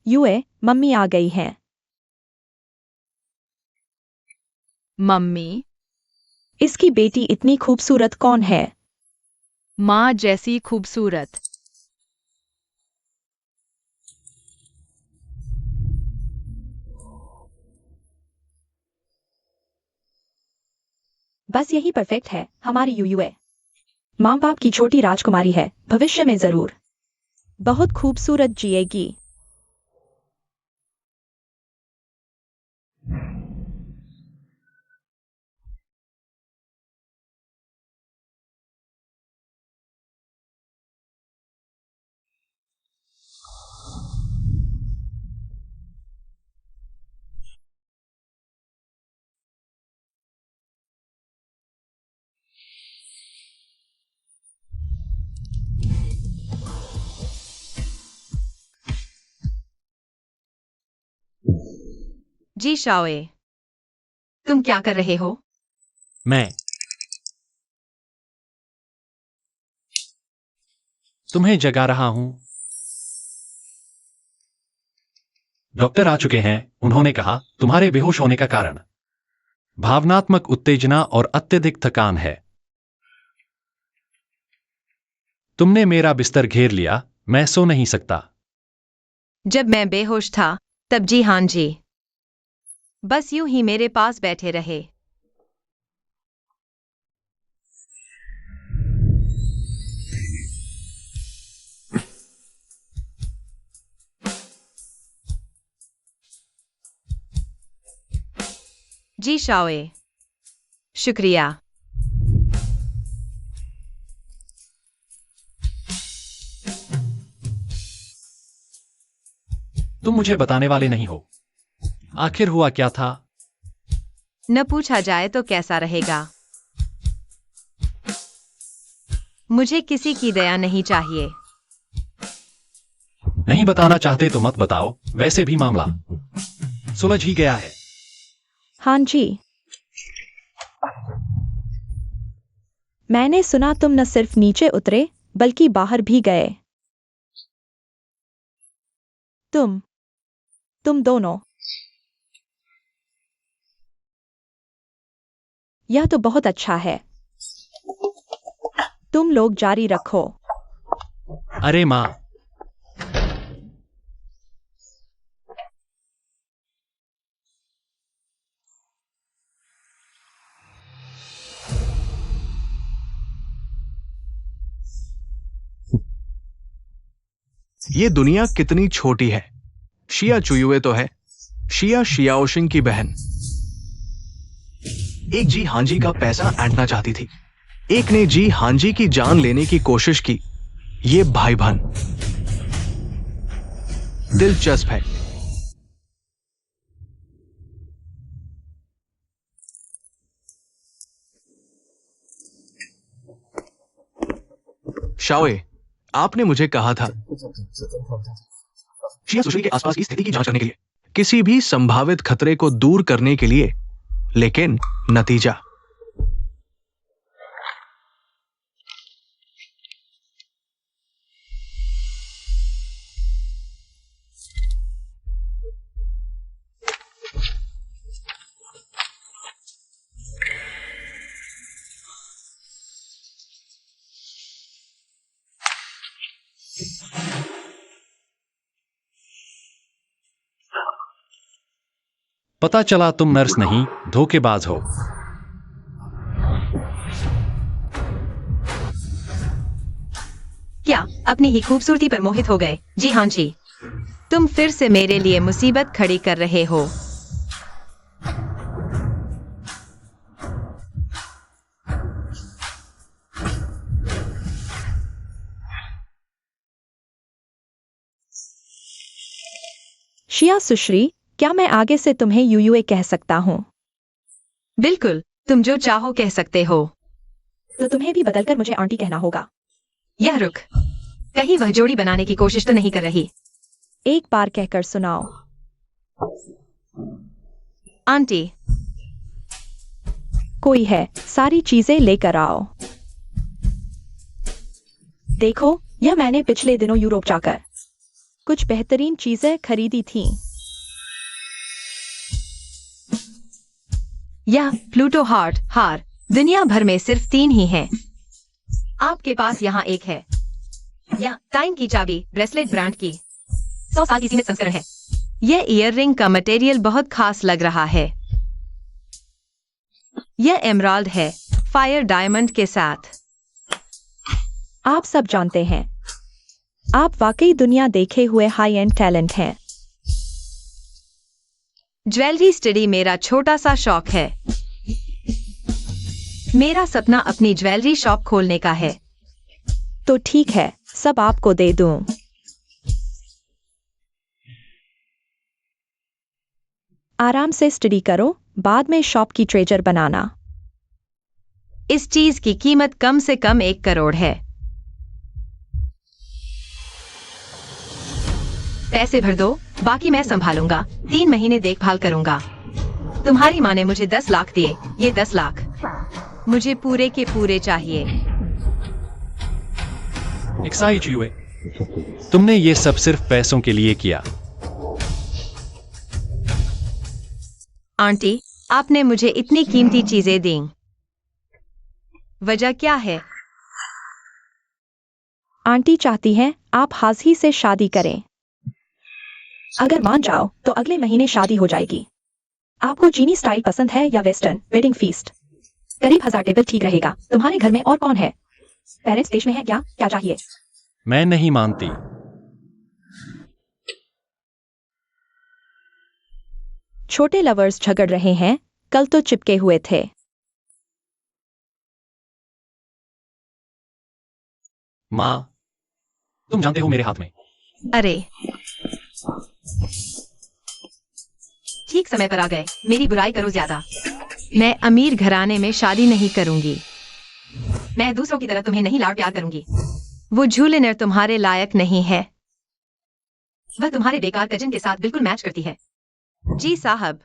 युए, मम्मी आ गई है। मम्मी, इसकी बेटी इतनी खूबसूरत कौन है? माँ जैसी खूबसूरत। बस यही परफेक्ट है हमारी युए। माँ बाप की छोटी राजकुमारी है, भविष्य में जरूर बहुत खूबसूरत जिएगी। जी शाओए, तुम क्या कर रहे हो? मैं तुम्हें जगा रहा हूं। डॉक्टर आ चुके हैं, उन्होंने कहा तुम्हारे बेहोश होने का कारण भावनात्मक उत्तेजना और अत्यधिक थकान है। तुमने मेरा बिस्तर घेर लिया, मैं सो नहीं सकता। जब मैं बेहोश था तब जी हाँ जी, बस यूं ही मेरे पास बैठे रहे। जी शाओए, शुक्रिया। तुम मुझे बताने वाले नहीं हो। आखिर हुआ क्या था? न पूछा जाए तो कैसा रहेगा? मुझे किसी की दया नहीं चाहिए। नहीं बताना चाहते तो मत बताओ, वैसे भी मामला सुलझ ही गया है। हाँ जी। मैंने सुना तुम न सिर्फ नीचे उतरे बल्कि बाहर भी गए। तुम दोनों। यह तो बहुत अच्छा है। तुम लोग जारी रखो। अरे माँ, ये दुनिया कितनी छोटी है। शिया चुयुए तो है, शिया शियाओशिंग की बहन। एक जी हांजी का पैसा ऐंठना चाहती थी, एक ने जी हांजी की जान लेने की कोशिश की। ये भाई बहन दिलचस्प है। शाओए, आपने मुझे कहा था शिया सुश्री के आसपास की स्थिति की जांच करने के लिए, किसी भी संभावित खतरे को दूर करने के लिए, लेकिन नतीजा। पता चला तुम नर्स नहीं, धोखेबाज हो। क्या अपनी ही खूबसूरती पर मोहित हो गए? जी हाँ जी। तुम फिर से मेरे लिए मुसीबत खड़ी कर रहे हो। शिया सुश्री, क्या मैं आगे से तुम्हें यूयूए कह सकता हूँ? बिल्कुल, तुम जो चाहो कह सकते हो। तो तुम्हें भी बदलकर मुझे आंटी कहना होगा। यह रुक, कहीं वह जोड़ी बनाने की कोशिश तो नहीं कर रही? एक बार कहकर सुनाओ। आंटी। कोई है, सारी चीजें लेकर आओ। देखो, यह मैंने पिछले दिनों यूरोप जाकर कुछ बेहतरीन चीजें खरीदी थीं। यह प्लूटो हार दुनिया भर में सिर्फ 3 ही हैं। आपके पास यहाँ एक है। यह टाइम की चाबी ब्रेसलेट ब्रांड की 100 साल की सीमित संस्करण है। यह ईयररिंग का मटेरियल बहुत खास लग रहा है। यह एमराल्ड है, फायर डायमंड के साथ। आप सब जानते हैं, आप वाकई दुनिया देखे हुए हाई एंड टैलेंट हैं। ज्वेलरी स्टडी मेरा छोटा सा शौक है। मेरा सपना अपनी ज्वेलरी शॉप खोलने का है। तो ठीक है, सब आपको दे दूं। आराम से स्टडी करो, बाद में शॉप की ट्रेजर बनाना। इस चीज की कीमत कम से कम 1 करोड़ है। पैसे भर दो, बाकी मैं संभालूंगा। 3 महीने देखभाल करूंगा। तुम्हारी माँ ने मुझे 10 लाख दिए, ये 10 लाख मुझे पूरे के पूरे चाहिए। एक्साइट हुए, तुमने ये सब सिर्फ पैसों के लिए किया। आंटी, आपने मुझे इतनी कीमती चीजें दी, वजह क्या है? आंटी चाहती हैं आप हाजी से शादी करें। अगर मान जाओ तो अगले महीने शादी हो जाएगी। आपको चीनी स्टाइल पसंद है या वेस्टर्न? वेडिंग फीस्ट करीब 1000 टेबल ठीक रहेगा। तुम्हारे घर में और कौन है? पेरेंट्स देश में है क्या? क्या चाहिए? मैं नहीं मानती। छोटे लवर्स झगड़ रहे हैं, कल तो चिपके हुए थे। माँ, तुम जानते हो मेरे हाथ में। अरे ठीक समय पर आ गए। मेरी बुराई करो ज्यादा। मैं अमीर घराने में शादी नहीं करूंगी। मैं दूसरों की तरह तुम्हें नहीं लाड़ प्यार करूंगी। वो जूलिनर तुम्हारे लायक नहीं है। वह तुम्हारे बेकार कजिन के साथ बिल्कुल मैच करती है। जी साहब।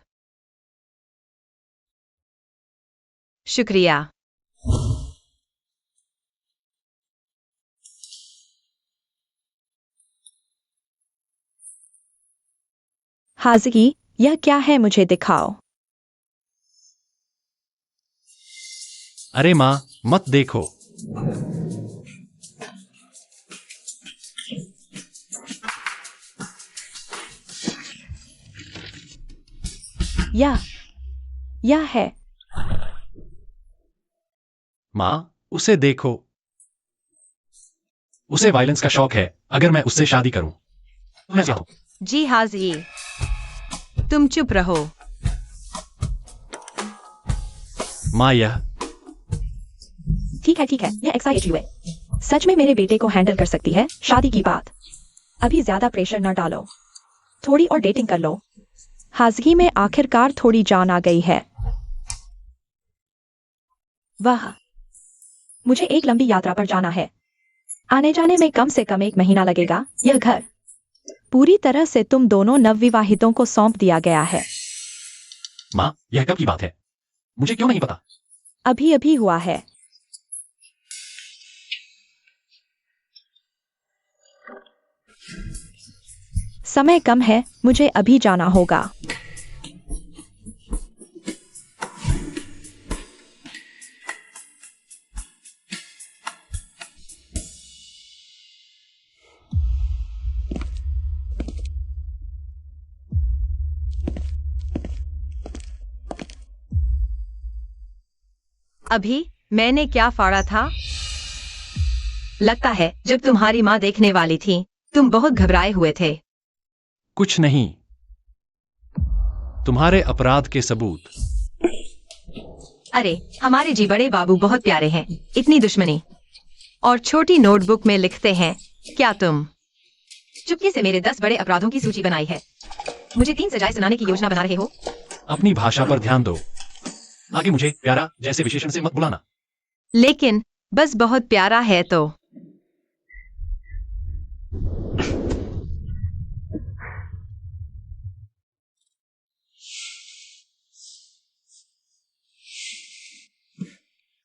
शुक्रिया। हाजिकी, यह क्या है, मुझे दिखाओ। अरे माँ, मत देखो। यह है। माँ, उसे देखो। उसे वायलेंस का शौक है। अगर मैं उससे शादी करूं, मैं जाऊं। जी हाजी, तुम चुप रहो। माँ, यह ठीक है, यह एक्साइटिंग है। सच में मेरे बेटे को हैंडल कर सकती है। शादी की बात, अभी ज्यादा प्रेशर न डालो। थोड़ी और डेटिंग कर लो। हाजिकी में आखिरकार थोड़ी जान आ गई है। वाह, मुझे एक लंबी यात्रा पर जाना है। आने जाने में कम से कम 1 महीना लगेगा। यह घर पूरी तरह से तुम दोनों नवविवाहितों को सौंप दिया गया है। माँ, यह कब की बात है? मुझे क्यों नहीं पता? अभी अभी हुआ है। समय कम है, मुझे अभी जाना होगा। अभी मैंने क्या फाड़ा था? लगता है जब तुम्हारी माँ देखने वाली थी, तुम बहुत घबराए हुए थे। कुछ नहीं। तुम्हारे अपराध के सबूत। अरे, हमारे जी बड़े बाबू बहुत प्यारे हैं। इतनी दुश्मनी और छोटी नोटबुक में लिखते हैं। क्या तुम चुपके से मेरे 10 बड़े अपराधों की सूची बनाई है? मुझे 3 सजाएं सुनाने की योजना बना रहे हो? अपनी भाषा पर ध्यान दो। आगे मुझे प्यारा जैसे विशेषण से मत बुलाना। लेकिन बस बहुत प्यारा है तो।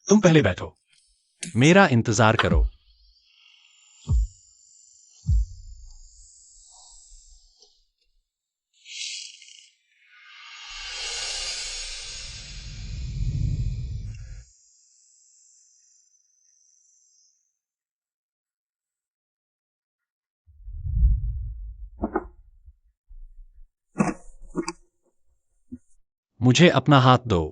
तुम पहले बैठो। मेरा इंतजार करो। मुझे अपना हाथ दो।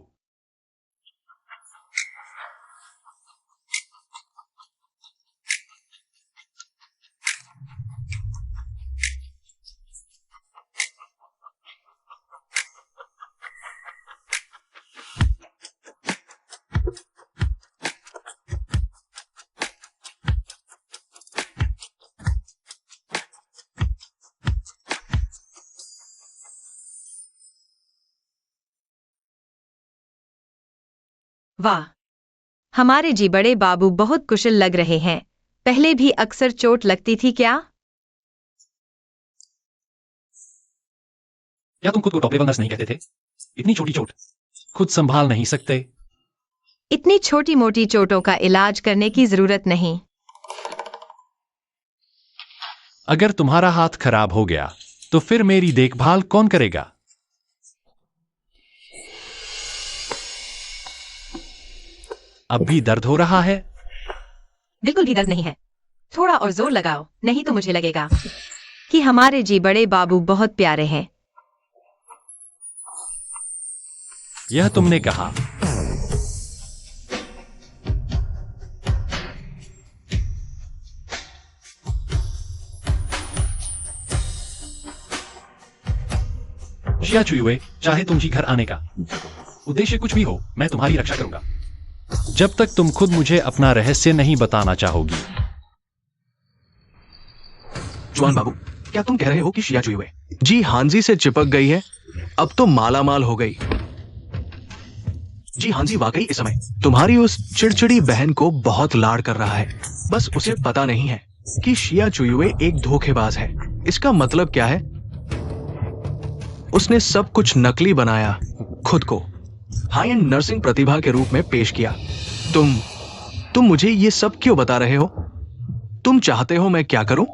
वाह, हमारे जी बड़े बाबू बहुत कुशल लग रहे हैं। पहले भी अक्सर चोट लगती थी क्या? क्या तुम खुद को टॉपलेबल नर्स नहीं कहते थे? इतनी छोटी चोट खुद संभाल नहीं सकते? इतनी छोटी मोटी चोटों का इलाज करने की जरूरत नहीं। अगर तुम्हारा हाथ खराब हो गया तो फिर मेरी देखभाल कौन करेगा? अब भी दर्द हो रहा है? बिल्कुल भी दर्द नहीं है। थोड़ा और जोर लगाओ, नहीं तो मुझे लगेगा कि हमारे जी बड़े बाबू बहुत प्यारे हैं। यह तुमने कहा। शिया चुयुए, चाहे तुम जी घर आने का उद्देश्य कुछ भी हो, मैं तुम्हारी रक्षा करूंगा जब तक तुम खुद मुझे अपना रहस्य नहीं बताना चाहोगी। जुआन बाबू, क्या तुम कह रहे हो कि शिया चुयुए जी हांजी से चिपक गई है अब तो मालामाल हो गई। जी हाँ जी, वाकई इस समय तुम्हारी उस चिड़चिड़ी बहन को बहुत लाड कर रहा है। बस उसे पता नहीं है कि शिया चुयुए एक धोखेबाज है। इसका मतलब क्या है? उसने सब कुछ नकली बनाया, खुद को हाई एंड नर्सिंग प्रतिभा के रूप में पेश किया। तुम मुझे ये सब क्यों बता रहे हो? तुम चाहते हो मैं क्या करूं?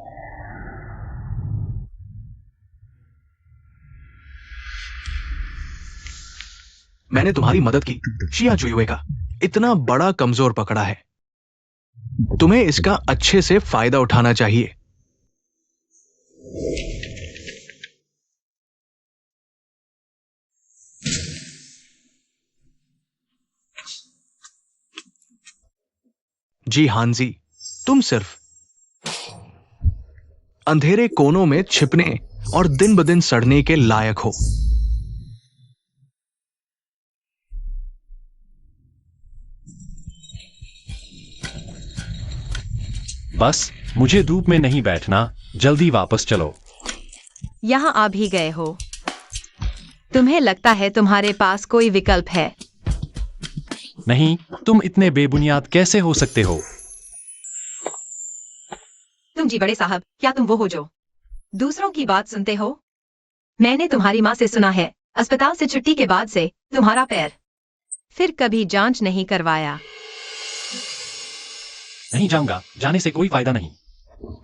मैंने तुम्हारी मदद की। शिया चुयुए का इतना बड़ा कमजोर पकड़ा है, तुम्हें इसका अच्छे से फायदा उठाना चाहिए। जी हां जी, तुम सिर्फ अंधेरे कोनों में छिपने और दिन ब दिन सड़ने के लायक हो। बस मुझे धूप में नहीं बैठना, जल्दी वापस चलो। यहाँ आ भी गए हो। तुम्हें लगता है तुम्हारे पास कोई विकल्प है? नहीं, तुम इतने बेबुनियाद कैसे हो सकते हो? तुम जी बड़े साहब, क्या तुम वो हो जो दूसरों की बात सुनते हो? मैंने तुम्हारी माँ से सुना है, अस्पताल से छुट्टी के बाद से तुम्हारा पैर फिर कभी जांच नहीं करवाया। नहीं जाऊंगा, जाने से कोई फायदा नहीं।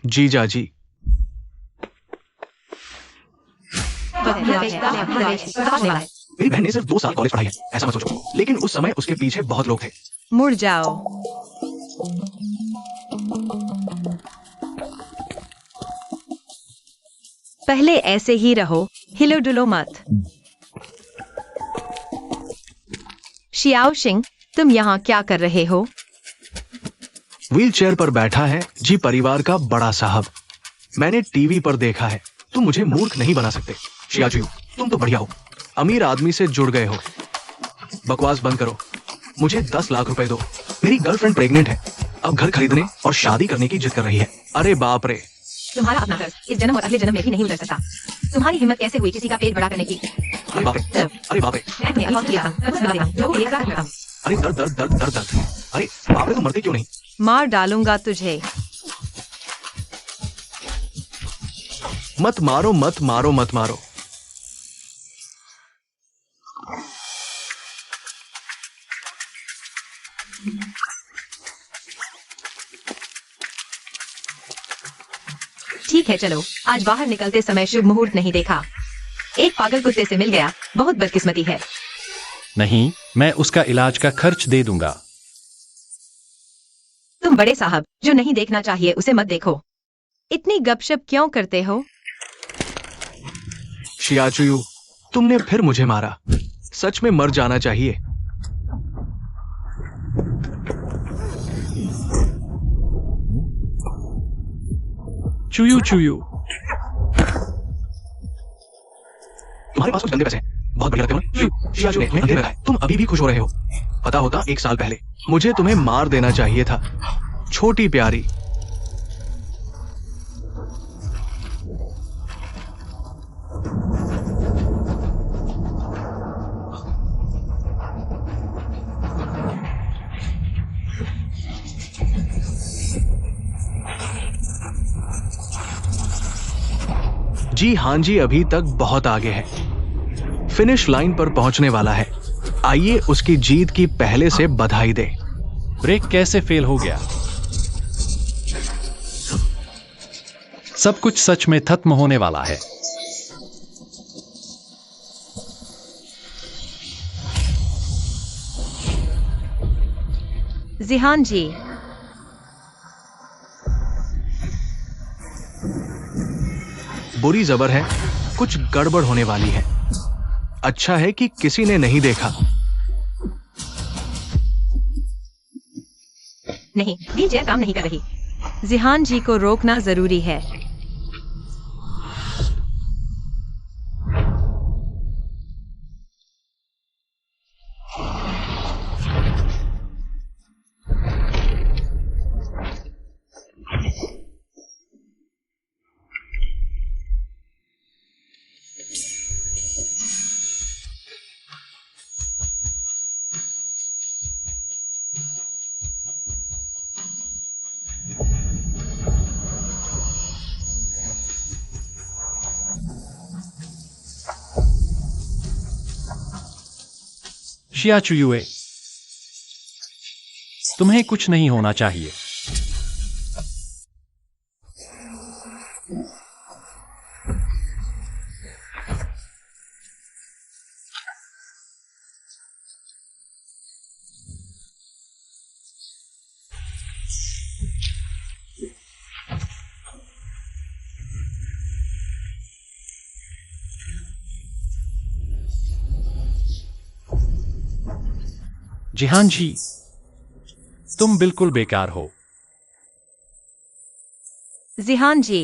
जीजा जी, मेरी बहन ने सिर्फ 2 साल कॉलेज पढ़ाई है, ऐसा मत सोचो। लेकिन उस समय उसके पीछे बहुत लोग थे। मुड़ जाओ। पहले ऐसे ही रहो, हिलो डुलो मत। शियाओ शिंग, तुम यहाँ क्या कर रहे हो? व्हील चेयर पर बैठा है जी परिवार का बड़ा साहब। मैंने टीवी पर देखा है। तुम मुझे मूर्ख नहीं बना सकते। शिया चुयु, तुम तो बढ़िया हो, अमीर आदमी से जुड़ गए हो। बकवास बंद करो, मुझे 10 लाख रुपए दो। मेरी गर्लफ्रेंड प्रेग्नेंट है, अब घर खरीदने और शादी करने की जिद कर रही है। अरे बाप रे, तुम्हारा अपना कर्ज इस जन्म और अगले जन्म में भी नहीं उतर सकता। तुम्हारी हिम्मत कैसे हुई किसी का पेट बड़ा करने की? अरे बाप रे, अरे बाप रे, मैं अभी किया था, मैं बता रहा हूँ, जो भी एक साथ करता हूँ। अरे दर्द दर्द दर्द दर्द दर्द। अरे बाप रे, तुम मरते क्यों नहीं? मार डालूंगा तुझे। मत मारो मत मारो मत मारो। ठीक है चलो, आज बाहर निकलते समय शुभ मुहूर्त नहीं देखा। एक पागल कुत्ते से मिल गया, बहुत बदकिस्मती है। नहीं, मैं उसका इलाज का खर्च दे दूंगा। तुम बड़े साहब, जो नहीं देखना चाहिए उसे मत देखो। इतनी गपशप क्यों करते हो? शिया चुयु, तुमने फिर मुझे मारा। सच में मर जाना चाहिए। चुयू चुयू, तुम्हारे पास कुछ गंदे पैसे हैं, बहुत बढ़िया लगते हो ना? शिया चुयु ने अंधेरे में रखा है। तुम अभी भी खुश हो रहे हो। पता होता 1 साल पहले मुझे तुम्हें मार देना चाहिए था, छोटी प्यारी। जी हां जी, अभी तक बहुत आगे है, फिनिश लाइन पर पहुंचने वाला है। आइए उसकी जीत की पहले से बधाई दे। ब्रेक कैसे फेल हो गया? सब कुछ सच में खत्म होने वाला है। जिहान जी, बुरी जबर है, कुछ गड़बड़ होने वाली है। अच्छा है कि किसी ने नहीं देखा। नहीं, व्हीलचेयर काम नहीं कर रही। जिहान जी को रोकना जरूरी है। शिया चुयुए, तुम्हें कुछ नहीं होना चाहिए। जिहान जी, तुम बिल्कुल बेकार हो। जिहान जी,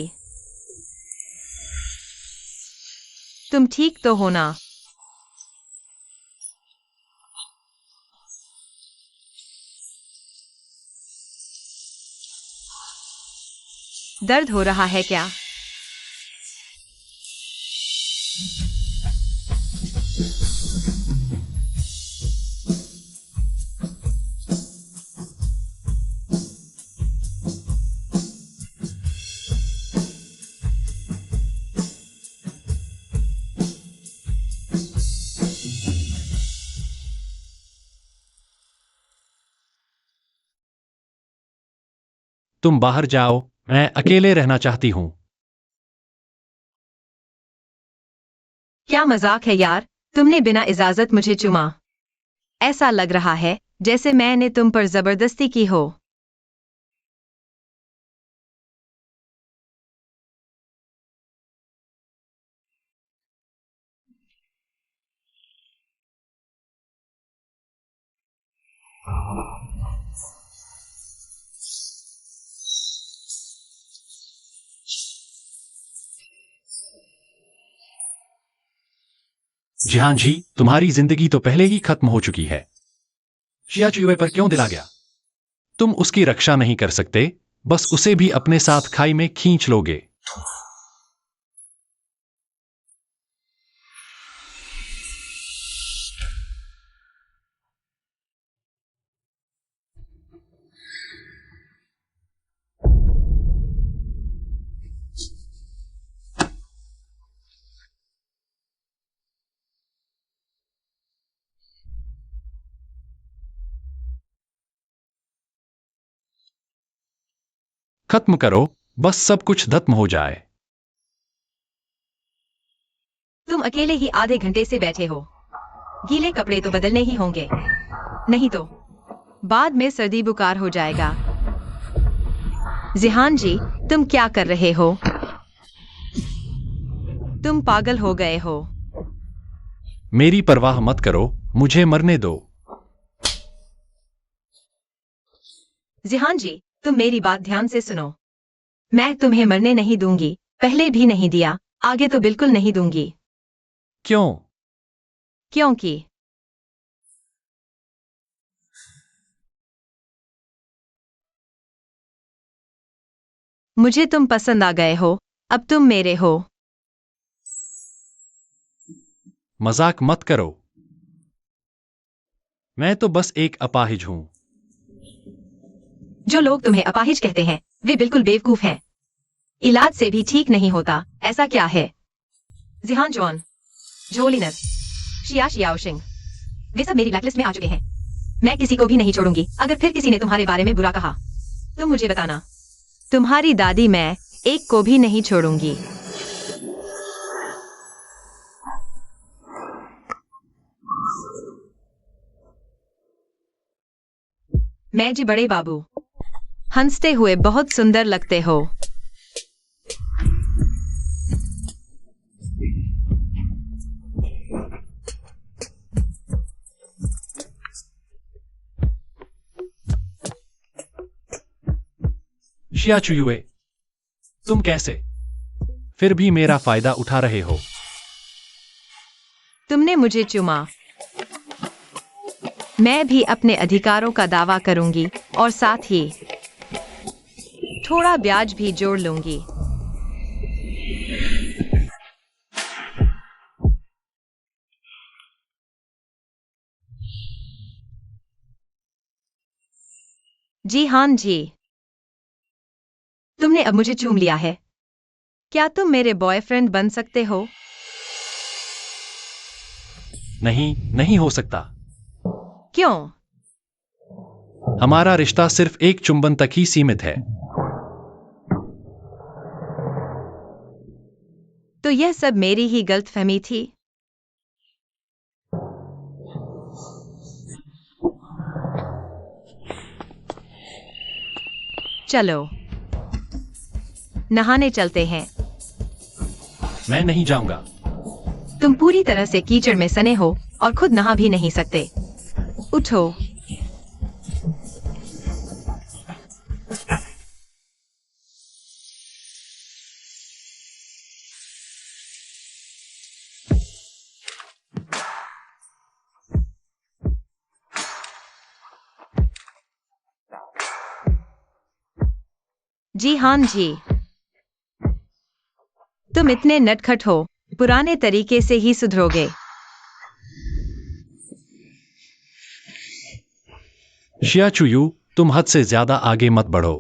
तुम ठीक तो हो ना? दर्द हो रहा है क्या? तुम बाहर जाओ, मैं अकेले रहना चाहती हूं। क्या मजाक है यार, तुमने बिना इजाजत मुझे चुमा। ऐसा लग रहा है जैसे मैंने तुम पर जबरदस्ती की हो। जिहान जी, तुम्हारी जिंदगी तो पहले ही खत्म हो चुकी है। शिया चुयुए पर क्यों दिला गया? तुम उसकी रक्षा नहीं कर सकते, बस उसे भी अपने साथ खाई में खींच लोगे। खत्म करो, बस सब कुछ खत्म हो जाए। तुम अकेले ही आधे घंटे से बैठे हो। गीले कपड़े तो बदलने ही होंगे, नहीं तो बाद में सर्दी बुखार हो जाएगा। जिहान जी, तुम क्या कर रहे हो? तुम पागल हो गए हो। मेरी परवाह मत करो, मुझे मरने दो। जिहान जी, तुम मेरी बात ध्यान से सुनो। मैं तुम्हें मरने नहीं दूंगी, पहले भी नहीं दिया, आगे तो बिल्कुल नहीं दूंगी। क्यों? क्योंकि मुझे तुम पसंद आ गए हो, अब तुम मेरे हो। मजाक मत करो। मैं तो बस एक अपाहिज हूं। जो लोग तुम्हें अपाहिज कहते हैं वे बिल्कुल बेवकूफ हैं। इलाज से भी ठीक नहीं होता, ऐसा क्या है? जिहान जॉन, जोलिनर, शिया शियाओशिंग, वे सब मेरी ब्लैकलिस्ट में आ चुके हैं। मैं किसी को भी नहीं छोड़ूंगी। अगर फिर किसी ने तुम्हारे बारे में बुरा कहा तो मुझे बताना। तुम्हारी दादी, मैं एक को भी नहीं छोड़ूंगी। मैं जी बड़े बाबू, हंसते हुए बहुत सुंदर लगते हो। शिया चुयुए, तुम कैसे फिर भी मेरा फायदा उठा रहे हो? तुमने मुझे चुमा, मैं भी अपने अधिकारों का दावा करूंगी और साथ ही थोड़ा ब्याज भी जोड़ लूंगी। जी हाँ जी, तुमने अब मुझे चूम लिया है। क्या तुम मेरे बॉयफ्रेंड बन सकते हो? नहीं, नहीं हो सकता। क्यों? हमारा रिश्ता सिर्फ एक चुंबन तक ही सीमित है। तो यह सब मेरी ही गलतफहमी थी। चलो नहाने चलते हैं। मैं नहीं जाऊंगा। तुम पूरी तरह से कीचड़ में सने हो और खुद नहा भी नहीं सकते। उठो। जी हाँ जी, तुम इतने नटखट हो, पुराने तरीके से ही सुधरोगे। शिया चुयू, तुम हद से ज्यादा आगे मत बढ़ो।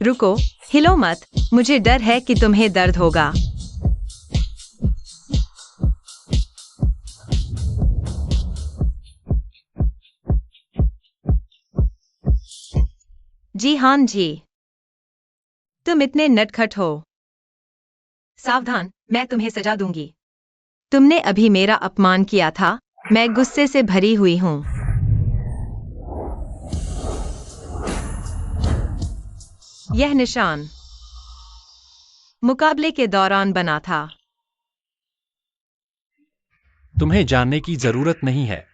रुको, हिलो मत, मुझे डर है कि तुम्हें दर्द होगा। जी हाँ जी, तुम इतने नटखट हो। सावधान, मैं तुम्हें सजा दूंगी। तुमने अभी मेरा अपमान किया था, मैं गुस्से से भरी हुई हूं। यह निशान मुकाबले के दौरान बना था। तुम्हें जानने की जरूरत नहीं है।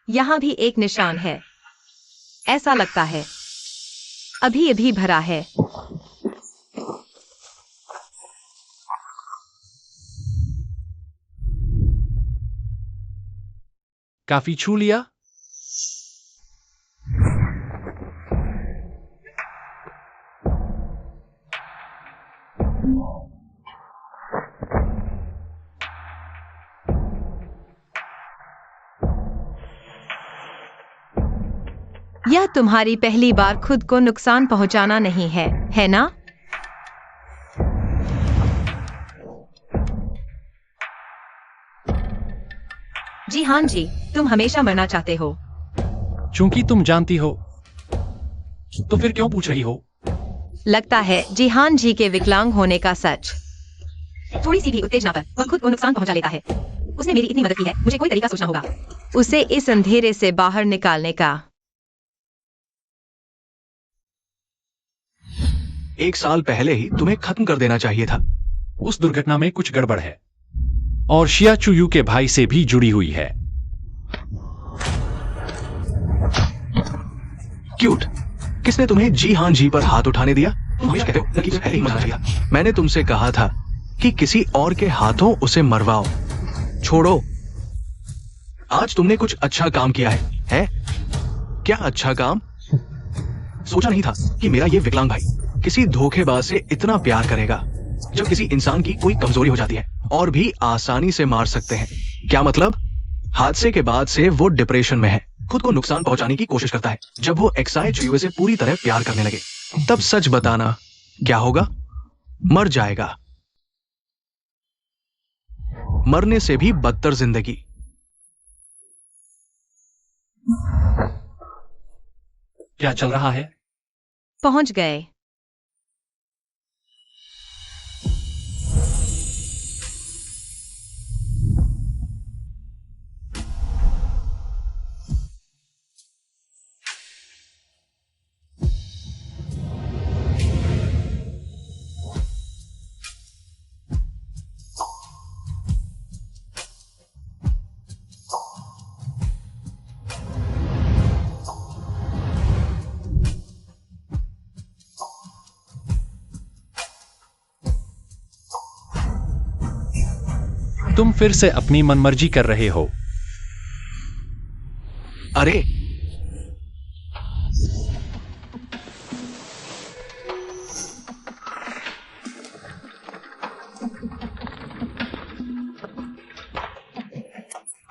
यहां भी एक निशान है। ऐसा लगता है अभी अभी भरा है। काफी छू लिया। यह तुम्हारी पहली बार खुद को नुकसान पहुंचाना नहीं है, है ना? जी हाँ जी, तुम हमेशा मरना चाहते हो। चूंकि तुम जानती हो, तो फिर क्यों पूछ रही हो? लगता है जी हाँ जी के विकलांग होने का सच। थोड़ी सी भी उत्तेजना पर वह खुद को नुकसान पहुंचा लेता है। उसने मेरी इतनी मदद की है, मुझे कोई तरीका सोचना होगा उसे इस अंधेरे से बाहर निकालने का। 1 साल पहले ही तुम्हें खत्म कर देना चाहिए था। उस दुर्घटना में कुछ गड़बड़ है और शिया चुयू के भाई से भी जुड़ी हुई है। क्यूट, किसने तुम्हें जी हाँ जी पर हाथ उठाने दिया? तुम हमेशा कहते हो लड़की से पहले ही मरना चाहिए। मैंने तुमसे कहा था कि किसी और के हाथों उसे मरवाओ। छोड़ो। आज तुमने कुछ अच्छा काम किया है? क्या अच्छा काम? सोचा नहीं था कि मेरा ये विकलांग भाई किसी धोखेबाज से इतना प्यार करेगा। जब किसी इंसान की कोई कमजोरी हो जाती है और भी आसानी से मार सकते हैं। क्या मतलब? हादसे के बाद से वो डिप्रेशन में है, खुद को नुकसान पहुंचाने की कोशिश करता है। जब वो एक्साई चुयूए से पूरी तरह प्यार करने लगे, तब सच बताना क्या होगा? मर जाएगा। मरने से भी बदतर जिंदगी। क्या चल रहा है? पहुंच गए। तुम फिर से अपनी मनमर्जी कर रहे हो। अरे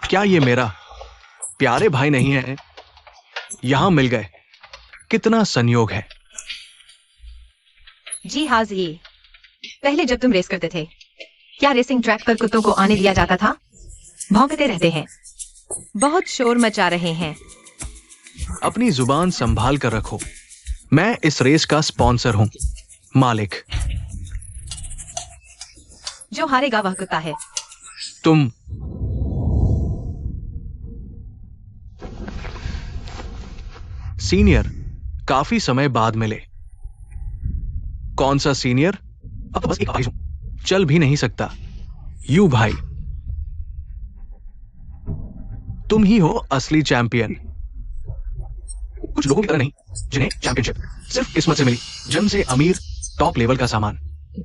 क्या ये मेरा प्यारे भाई नहीं है? यहां मिल गए। कितना संयोग है। जी हाँ जी, पहले जब तुम रेस करते थे, क्या रेसिंग ट्रैक पर कुत्तों को आने दिया जाता था? भौंकते रहते हैं, बहुत शोर मचा रहे हैं। अपनी जुबान संभाल कर रखो। मैं इस रेस का स्पॉन्सर हूं, मालिक। जो हारेगा वह कुत्ता है। तुम सीनियर काफी समय बाद मिले। कौन सा सीनियर? अब तो बस एक भाई हूं, चल भी नहीं सकता। यू भाई, तुम ही हो असली चैंपियन। कुछ लोगों की तरह नहीं, जिन्हें चैंपियनशिप सिर्फ किस्मत से मिली। जन्म से अमीर, टॉप लेवल का सामान।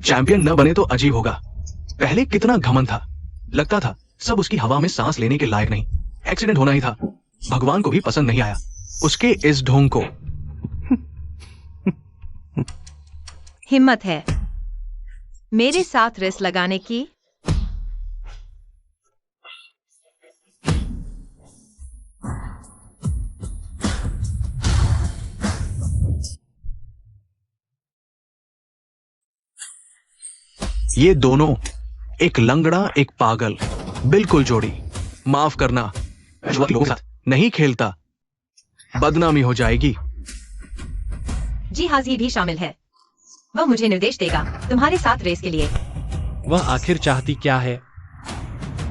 चैंपियन न बने तो अजीब होगा। पहले कितना घमंड था, लगता था सब उसकी हवा में सांस लेने के लायक नहीं। एक्सीडेंट होना ही था, भगवान को भी पसंद नहीं आया उसके इस ढोंग को। हिम्मत है मेरे साथ रेस लगाने की? ये दोनों, एक लंगड़ा एक पागल, बिल्कुल जोड़ी। माफ करना, मैं जुआ के लोगों के साथ नहीं खेलता, बदनामी हो जाएगी। जी हाजी भी शामिल है। वह मुझे निर्देश देगा तुम्हारे साथ रेस के लिए। वह आखिर चाहती क्या है?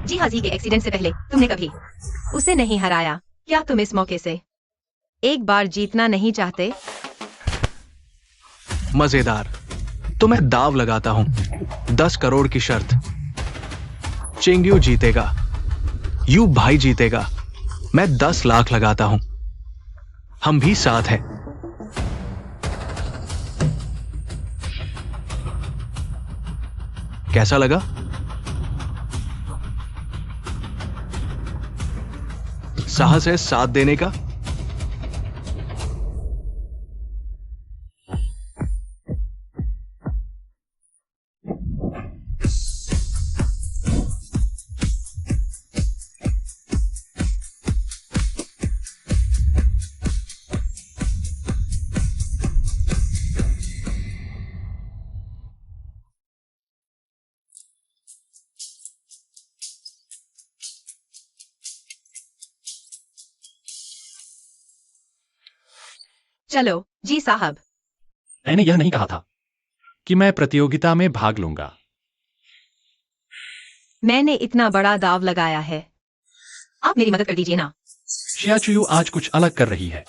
जी हाजी के एक्सीडेंट से पहले तुमने कभी उसे नहीं हराया। क्या तुम इस मौके से एक बार जीतना नहीं चाहते? मजेदार। तो मैं दाव लगाता हूं, 10 करोड़ की शर्त। चिंग्यू जीतेगा, यू भाई जीतेगा। मैं 10 लाख लगाता हूं, हम भी साथ हैं। कैसा लगा? साहस है साथ देने का? चलो जी साहब। मैंने यह नहीं कहा था कि मैं प्रतियोगिता में भाग लूंगा। मैंने इतना बड़ा दाव लगाया है, आप मेरी मदद कर दीजिए ना। शियाचुयू आज कुछ अलग कर रही है,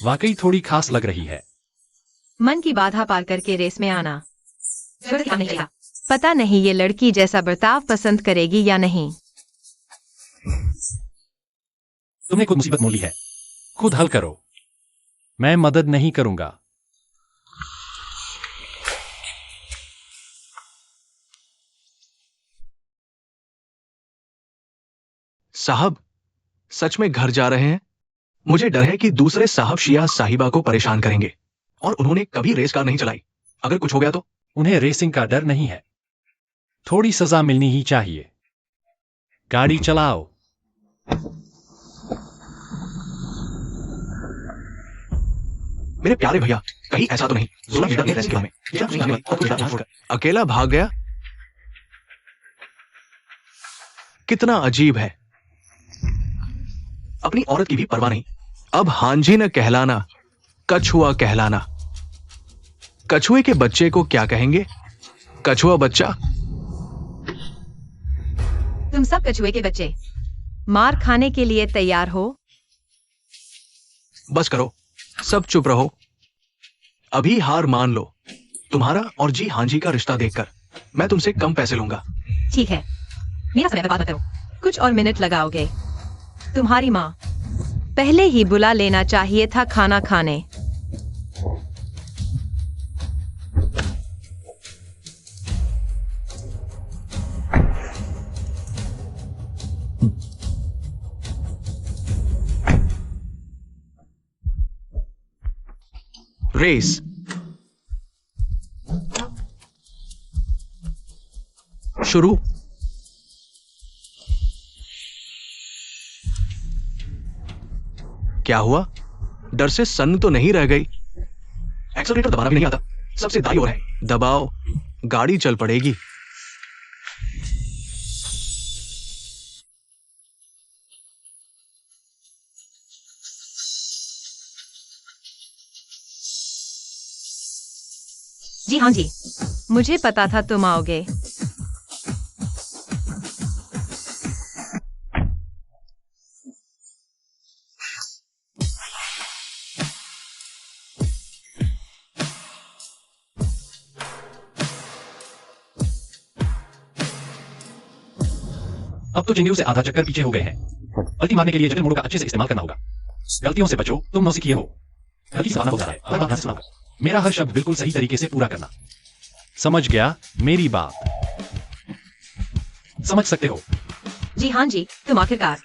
वाकई थोड़ी खास लग रही है। मन की बाधा पार करके रेस में आना नहीं लगा। पता नहीं ये लड़की जैसा बर्ताव पसंद करेगी या नहीं। तुमने खुद मुसीबत मोली है, खुद हल करो, मैं मदद नहीं करूंगा। साहब, सच में घर जा रहे हैं? मुझे डर है कि दूसरे साहब शिया साहिबा को परेशान करेंगे, और उन्होंने कभी रेस कार नहीं चलाई। अगर कुछ हो गया तो? उन्हें रेसिंग का डर नहीं है, थोड़ी सजा मिलनी ही चाहिए। गाड़ी चलाओ। मेरे प्यारे भैया, कहीं ऐसा तो नहीं 16 मीटर के रेस के में अकेला भाग गया? कितना अजीब है। अपनी औरत की भी परवाह नहीं। अब हांजी न कहलाना, कछुआ कहलाना। कछुए के बच्चे को क्या कहेंगे? कछुआ बच्चा। तुम सब कछुए के बच्चे मार खाने के लिए तैयार हो? बस करो, सब चुप रहो। अभी हार मान लो। तुम्हारा और जी हांजी का रिश्ता देखकर मैं तुमसे कम पैसे लूंगा। ठीक है, मेरा समय बर्बाद मत करो। कुछ और मिनट लगाओगे? तुम्हारी माँ पहले ही बुला लेना चाहिए था खाना खाने। रेस शुरू। क्या हुआ? डर से सन्न तो नहीं रह गई। एक्सेलरेटर दबाना भी नहीं आता, सबसे दाईं ओर है, दबाओ, गाड़ी चल पड़ेगी। जी हाँ जी, मुझे पता था तुम आओगे। अब तो चिंगू से आधा चक्कर पीछे हो गए हैं। पलटी मारने के लिए जटिल मोड़ों का अच्छे से इस्तेमाल करना होगा। गलतियों से बचो, तुम नौसिखिए हो। गलती से आना हो जा रहा है, हर बात ध्यान से सुना। मेरा हर शब्द बिल्कुल सही तरीके से पूरा करना। समझ गया मेरी बात? समझ सकते हो? जी हाँ जी, तुम आखिरकार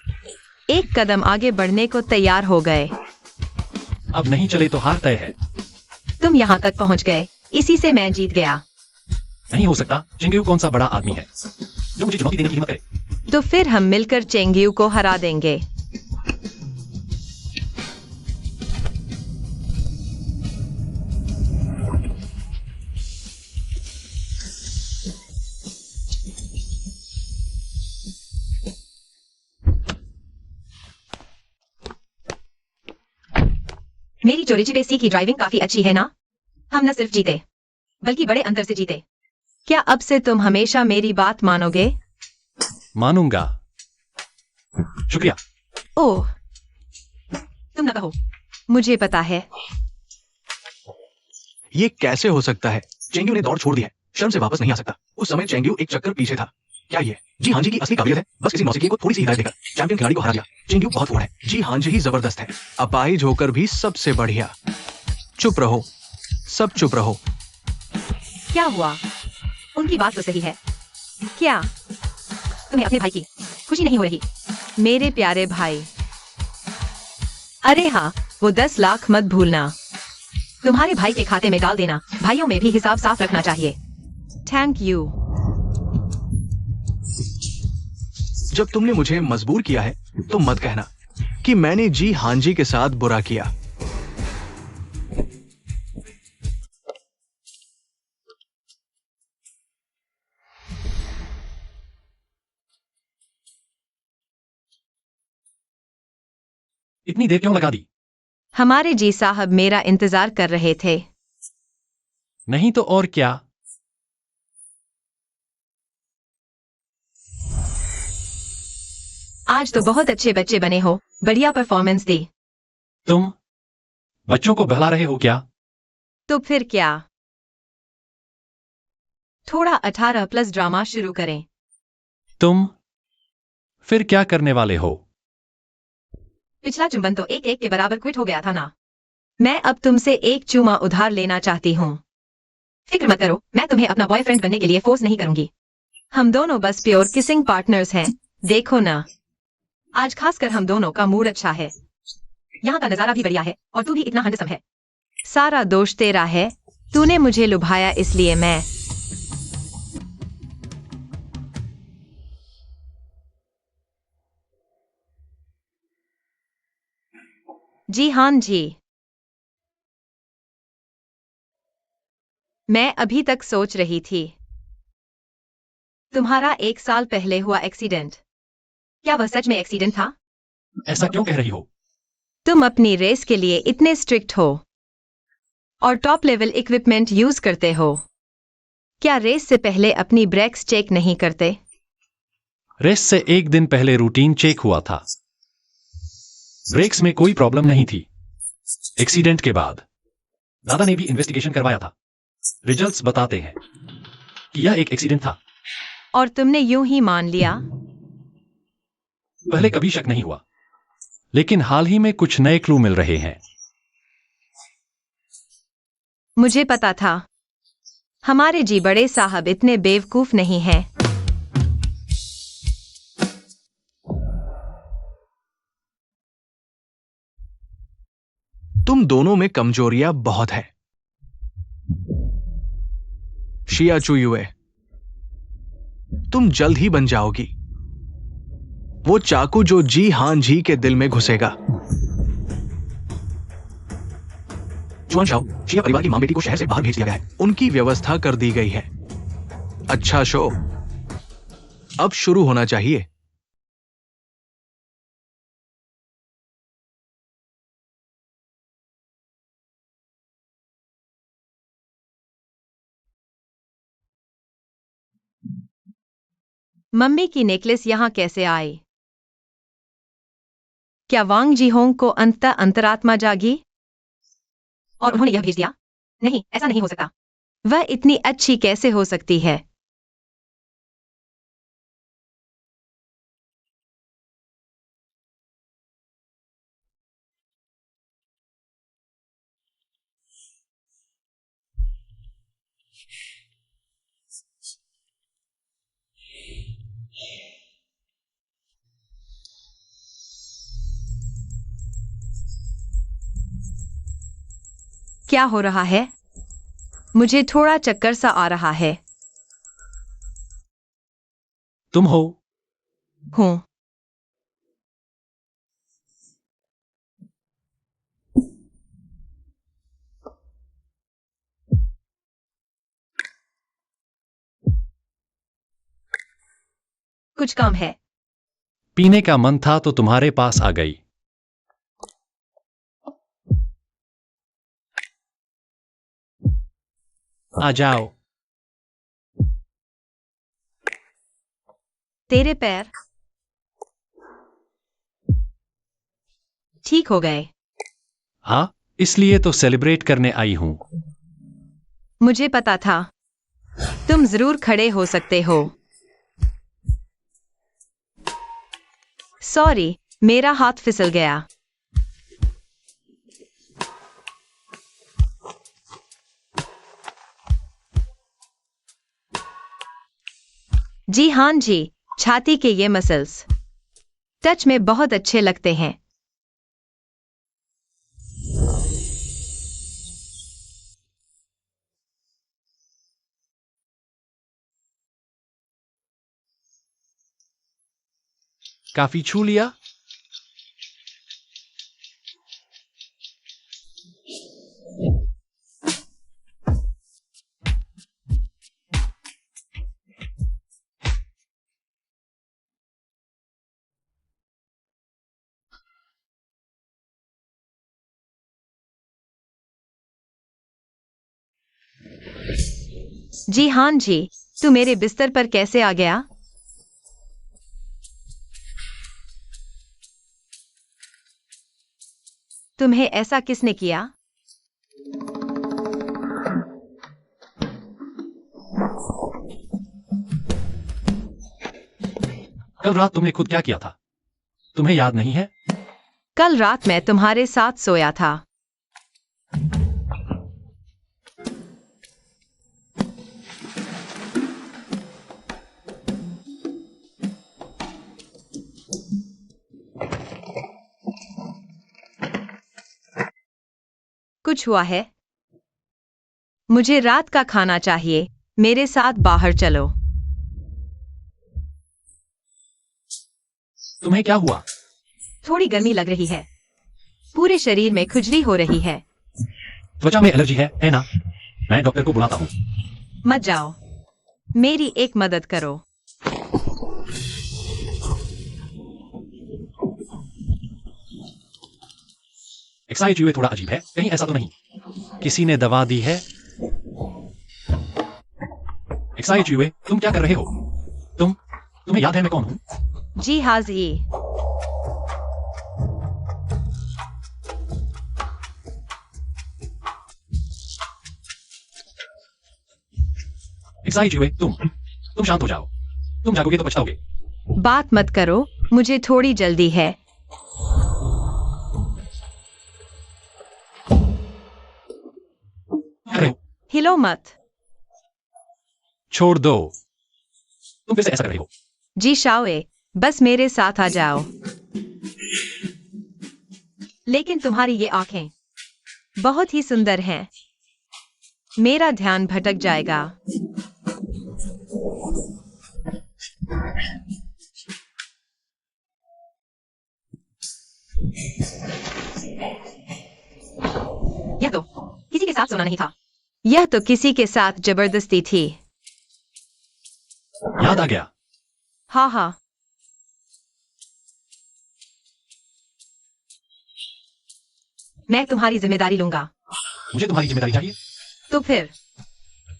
एक कदम आगे बढ़ने को तैयार हो गए। अब नहीं चले तो हार तय है। तुम यहाँ तक पहुँच गए, इसी से मैं जीत गया। नहीं हो सकता। चिंगू कौन सा बड़ा आदमी है जो मुझे चुनौती देने की हिम्मत करे? तो फिर हम मिलकर चेंगियू को हरा देंगे। मेरी चोरी छिपे सी की ड्राइविंग काफी अच्छी है ना? हम न सिर्फ जीते बल्कि बड़े अंतर से जीते। क्या अब से तुम हमेशा मेरी बात मानोगे? मानूंगा। शुक्रिया। ओह, तुम न कहो, मुझे पता है। ये कैसे हो सकता है? चेंगू ने दौड़ छोड़ दी है, शर्म से वापस नहीं आ सकता। उस समय चेंगू एक चक्कर पीछे था। क्या ये जी हाँ जी की असली काबिलियत है? बस किसी नौसिखिए को थोड़ी सी हिदायत देकर चैंपियन खिलाड़ी को हरा दिया। चेंगू बहुत फोड़ है, जी हाँ जी ही जबरदस्त है, अपाहिज होकर भी सबसे बढ़िया। चुप रहो, सब चुप रहो। क्या हुआ? उनकी बात तो सही है। क्या तुम्हें अपने भाई की खुशी नहीं हो रही? मेरे प्यारे भाई, अरे हाँ, वो 10 लाख मत भूलना। तुम्हारे भाई के खाते में डाल देना। भाइयों में भी हिसाब साफ रखना चाहिए। Thank you. जब तुमने मुझे मजबूर किया है तो मत कहना कि मैंने जी हाँ जी के साथ बुरा किया। इतनी देर क्यों लगा दी? हमारे जी साहब मेरा इंतजार कर रहे थे। नहीं तो और क्या। आज तो बहुत अच्छे बच्चे बने हो, बढ़िया परफॉर्मेंस दी। तुम बच्चों को बहला रहे हो क्या? तो फिर क्या? थोड़ा 18+ ड्रामा शुरू करें। तुम फिर क्या करने वाले हो? पिछला चुंबन तो 1-1 के बराबर क्विट हो गया था ना। मैं अब तुमसे एक चूमा उधार लेना चाहती हूँ। फिक्र मत करो, मैं तुम्हें अपना बॉयफ्रेंड बनने के लिए फोर्स नहीं करूंगी। हम दोनों बस प्योर किसिंग पार्टनर्स हैं। देखो ना, आज खासकर हम दोनों का मूड अच्छा है। यहाँ का नजारा भी बढ़िया है और तू भी इतना हैंडसम है। सारा दोष तेरा है, तूने मुझे लुभाया इसलिए मैं। जी हाँ जी, मैं अभी तक सोच रही थी। तुम्हारा 1 साल पहले हुआ एक्सीडेंट, क्या वह सच में एक्सीडेंट था? ऐसा क्यों कह रही हो? तुम अपनी रेस के लिए इतने स्ट्रिक्ट हो और टॉप लेवल इक्विपमेंट यूज करते हो। क्या रेस से पहले अपनी ब्रेक्स चेक नहीं करते? रेस से एक दिन पहले रूटीन चेक हुआ था। ब्रेक्स में कोई प्रॉब्लम नहीं थी। एक्सीडेंट के बाद दादा ने भी इन्वेस्टिगेशन करवाया था। रिजल्ट्स बताते हैं कि यह एक एक्सीडेंट था। और तुमने यूं ही मान लिया? पहले कभी शक नहीं हुआ, लेकिन हाल ही में कुछ नए क्लू मिल रहे हैं। मुझे पता था। हमारे जी बड़े साहब इतने बेवकूफ नहीं हैं। तुम दोनों में कमजोरियां बहुत है। शिया चुयुए, तुम जल्द ही बन जाओगी वो चाकू जो जी हां जी के दिल में घुसेगा। चुआन शाओ, शिया परिवार की मां बेटी को शहर से बाहर भेज दिया गया है। उनकी व्यवस्था कर दी गई है। अच्छा शो, अब शुरू होना चाहिए। मम्मी की नेकलेस यहाँ कैसे आई? क्या वांग जीहोंग को अंततः अंतरात्मा जागी और उन्होंने यह भेज दिया? नहीं, ऐसा नहीं हो सकता। वह इतनी अच्छी कैसे हो सकती है? क्या हो रहा है? मुझे थोड़ा चक्कर सा आ रहा है। तुम हो? हूँ। कुछ काम है? पीने का मन था तो तुम्हारे पास आ गई। आ जाओ। तेरे पैर ठीक हो गए। हाँ, इसलिए तो सेलिब्रेट करने आई हूं। मुझे पता था। तुम जरूर खड़े हो सकते हो। सॉरी, मेरा हाथ फिसल गया। जी हाँ जी, छाती के ये मसल्स टच में बहुत अच्छे लगते हैं। काफी छू लिया? जी हाँ जी, तू मेरे बिस्तर पर कैसे आ गया? तुम्हें ऐसा किसने किया? कल रात तुमने खुद क्या किया था? तुम्हें याद नहीं है? कल रात मैं तुम्हारे साथ सोया था। कुछ हुआ है? मुझे रात का खाना चाहिए। मेरे साथ बाहर चलो। तुम्हें क्या हुआ? थोड़ी गर्मी लग रही है। पूरे शरीर में खुजली हो रही है। त्वचा में एलर्जी है ना? मैं डॉक्टर को बुलाता हूँ। मत जाओ। मेरी एक मदद करो। एक्साइज हुए थोड़ा अजीब है, कहीं ऐसा तो नहीं? किसी ने दवा दी है? एक्साइज हुए, तुम क्या कर रहे हो? तुम्हें याद है मैं कौन हूँ? जी हाँ जी। एक्साइज हुए, तुम शांत हो जाओ। तुम जागोगे तो पछताओगे। बात मत करो, मुझे थोड़ी जल्दी है। अरे हिलो मत। छोड़ दो। तुम फिर से ऐसा कर रहे हो। जी शाओए, बस मेरे साथ आ जाओ। लेकिन तुम्हारी ये आंखें बहुत ही सुंदर हैं। मेरा ध्यान भटक जाएगा। यह दो। साथ सोना नहीं था। यह तो किसी के साथ जबरदस्ती थी। याद आ गया। हाँ हाँ। मैं तुम्हारी जिम्मेदारी लूंगा। मुझे तुम्हारी जिम्मेदारी चाहिए। तो फिर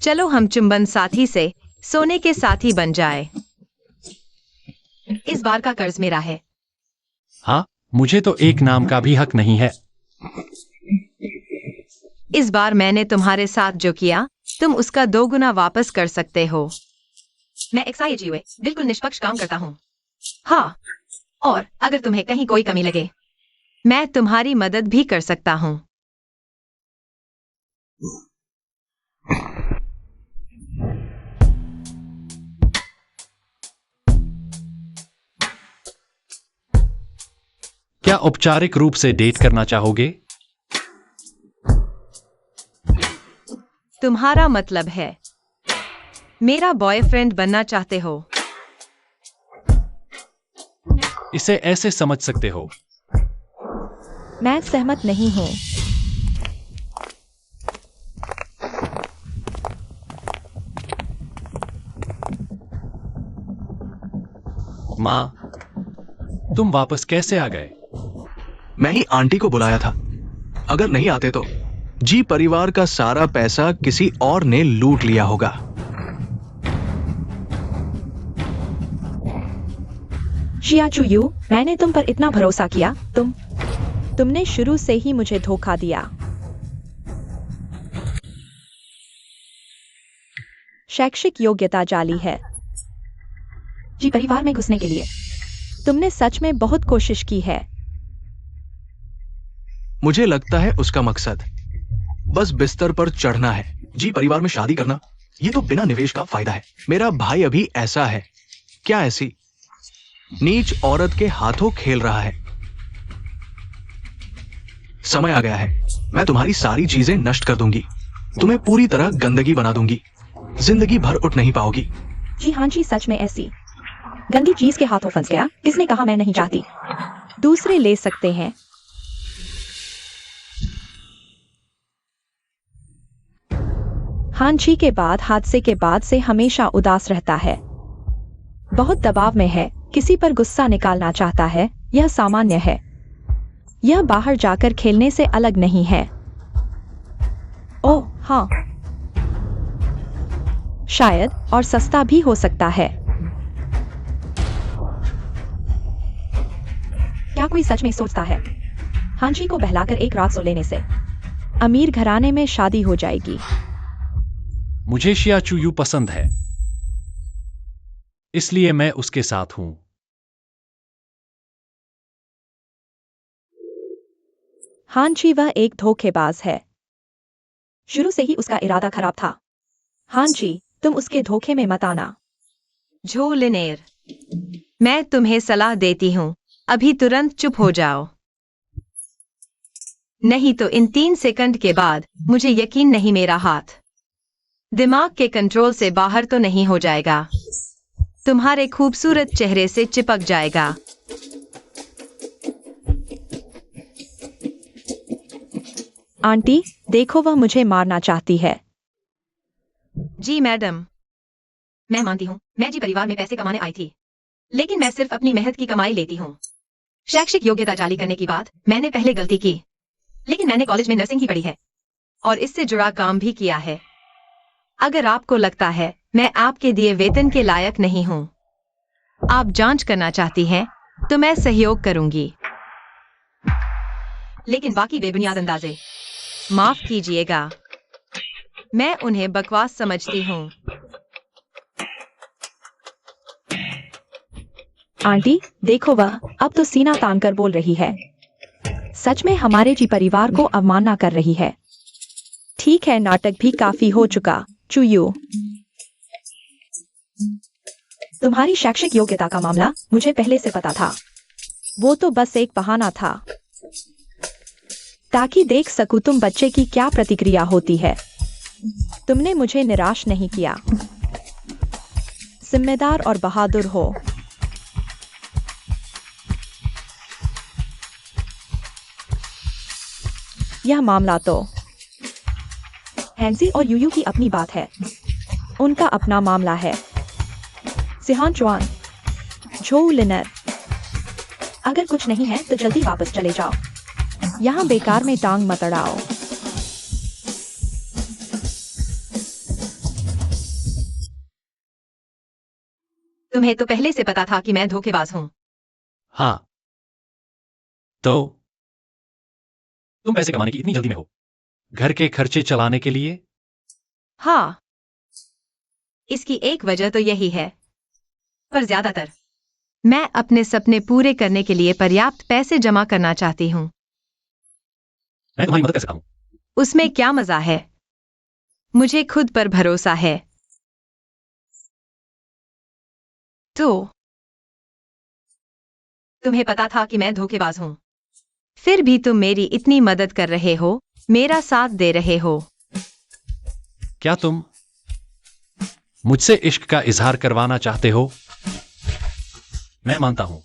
चलो हम चुंबन साथी से सोने के साथी बन जाए। इस बार का कर्ज मेरा है। हाँ, मुझे तो एक नाम का भी हक नहीं है। इस बार मैंने तुम्हारे साथ जो किया तुम उसका 2 गुना वापस कर सकते हो। मैं एक्साइज हुए बिल्कुल निष्पक्ष काम करता हूँ। हाँ, और अगर तुम्हें कहीं कोई कमी लगे मैं तुम्हारी मदद भी कर सकता हूँ। क्या औपचारिक रूप से डेट करना चाहोगे? तुम्हारा मतलब है मेरा बॉयफ्रेंड बनना चाहते हो? इसे ऐसे समझ सकते हो। मैं सहमत नहीं हूँ। माँ, तुम वापस कैसे आ गए? मैं ही आंटी को बुलाया था। अगर नहीं आते तो जी परिवार का सारा पैसा किसी और ने लूट लिया होगा। शियाचुयू, मैंने तुम पर इतना भरोसा किया, तुमने शुरू से ही मुझे धोखा दिया। शैक्षिक योग्यता जाली है। जी परिवार में घुसने के लिए तुमने सच में बहुत कोशिश की है। मुझे लगता है उसका मकसद बस बिस्तर पर चढ़ना है। जी परिवार में शादी करना, ये तो बिना निवेश का फायदा है। मेरा भाई अभी ऐसा है, क्या ऐसी नीच औरत के हाथों खेल रहा है। समय आ गया है, मैं तुम्हारी सारी चीजें नष्ट कर दूंगी, तुम्हें पूरी तरह गंदगी बना दूंगी, जिंदगी भर उठ नहीं पाओगी। जी हाँ जी, सच में ऐसी गंदी चीज के हाथों फंस गया। किसने कहा मैं नहीं चाहती? दूसरे ले सकते हैं। हांची के बाद हादसे के बाद से हमेशा उदास रहता है, बहुत दबाव में है, किसी पर गुस्सा निकालना चाहता है। यह सामान्य है, यह बाहर जाकर खेलने से अलग नहीं है। ओह हाँ, शायद, और सस्ता भी हो सकता है। क्या कोई सच में सोचता है हांची को बहलाकर एक रात सो लेने से अमीर घराने में शादी हो जाएगी? मुझे शियाचुयू पसंद है, इसलिए मैं उसके साथ हूं। हांची वह एक धोखेबाज है। शुरू से ही उसका इरादा खराब था। हांची, तुम उसके धोखे में मत आना। झो लिनेर, मैं तुम्हें सलाह देती हूँ, अभी तुरंत चुप हो जाओ, नहीं तो इन 3 सेकंड के बाद मुझे यकीन नहीं मेरा हाथ दिमाग के कंट्रोल से बाहर तो नहीं हो जाएगा, तुम्हारे खूबसूरत चेहरे से चिपक जाएगा। आंटी, देखो वह मुझे मारना चाहती है। जी मैडम, मैं मानती हूँ, मैं जी परिवार में पैसे कमाने आई थी, लेकिन मैं सिर्फ अपनी मेहनत की कमाई लेती हूँ। शैक्षिक योग्यता जाली करने की बात मैंने पहले गलती की, लेकिन मैंने कॉलेज में नर्सिंग ही पढ़ी है और इससे जुड़ा काम भी किया है। अगर आपको लगता है मैं आपके दिए वेतन के लायक नहीं हूँ, आप जांच करना चाहती हैं, तो मैं सहयोग करूंगी, लेकिन बाकी बेबुनियाद अंदाजे माफ कीजिएगा, मैं उन्हें बकवास समझती हूँ। आंटी, देखो वह अब तो सीना तान कर बोल रही है, सच में हमारे जी परिवार को अवमानना कर रही है। ठीक है, नाटक भी काफी हो चुका। चुयू, तुम्हारी शैक्षिक योग्यता का मामला मुझे पहले से पता था, वो तो बस एक बहाना था ताकि देख सकूं तुम बच्चे की क्या प्रतिक्रिया होती है। तुमने मुझे निराश नहीं किया, जिम्मेदार और बहादुर हो। यह मामला तो हैंजी और यूयू की अपनी बात है, उनका अपना मामला है। सिहान चुआन, झोउ लिनर, अगर कुछ नहीं है तो जल्दी वापस चले जाओ, यहाँ बेकार में टांग मत अड़ाओ। तुम्हें तो पहले से पता था कि मैं धोखेबाज हूँ। हाँ, तो तुम पैसे कमाने की इतनी जल्दी में हो, घर के खर्चे चलाने के लिए? हाँ, इसकी एक वजह तो यही है, पर ज्यादातर मैं अपने सपने पूरे करने के लिए पर्याप्त पैसे जमा करना चाहती हूँ। मैं तुम्हारी मदद कर सकता हूँ। उसमें क्या मजा है? मुझे खुद पर भरोसा है। तो तुम्हें पता था कि मैं धोखेबाज हूँ, फिर भी तुम मेरी इतनी मदद कर रहे हो, मेरा साथ दे रहे हो। क्या तुम मुझसे इश्क का इजहार करवाना चाहते हो? मैं मानता हूं,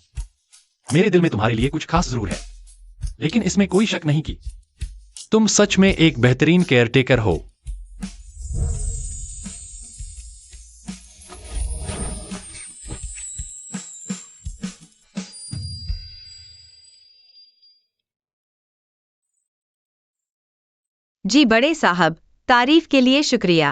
मेरे दिल में तुम्हारे लिए कुछ खास जरूर है, लेकिन इसमें कोई शक नहीं कि तुम सच में एक बेहतरीन केयरटेकर हो। जी बड़े साहब, तारीफ के लिए शुक्रिया।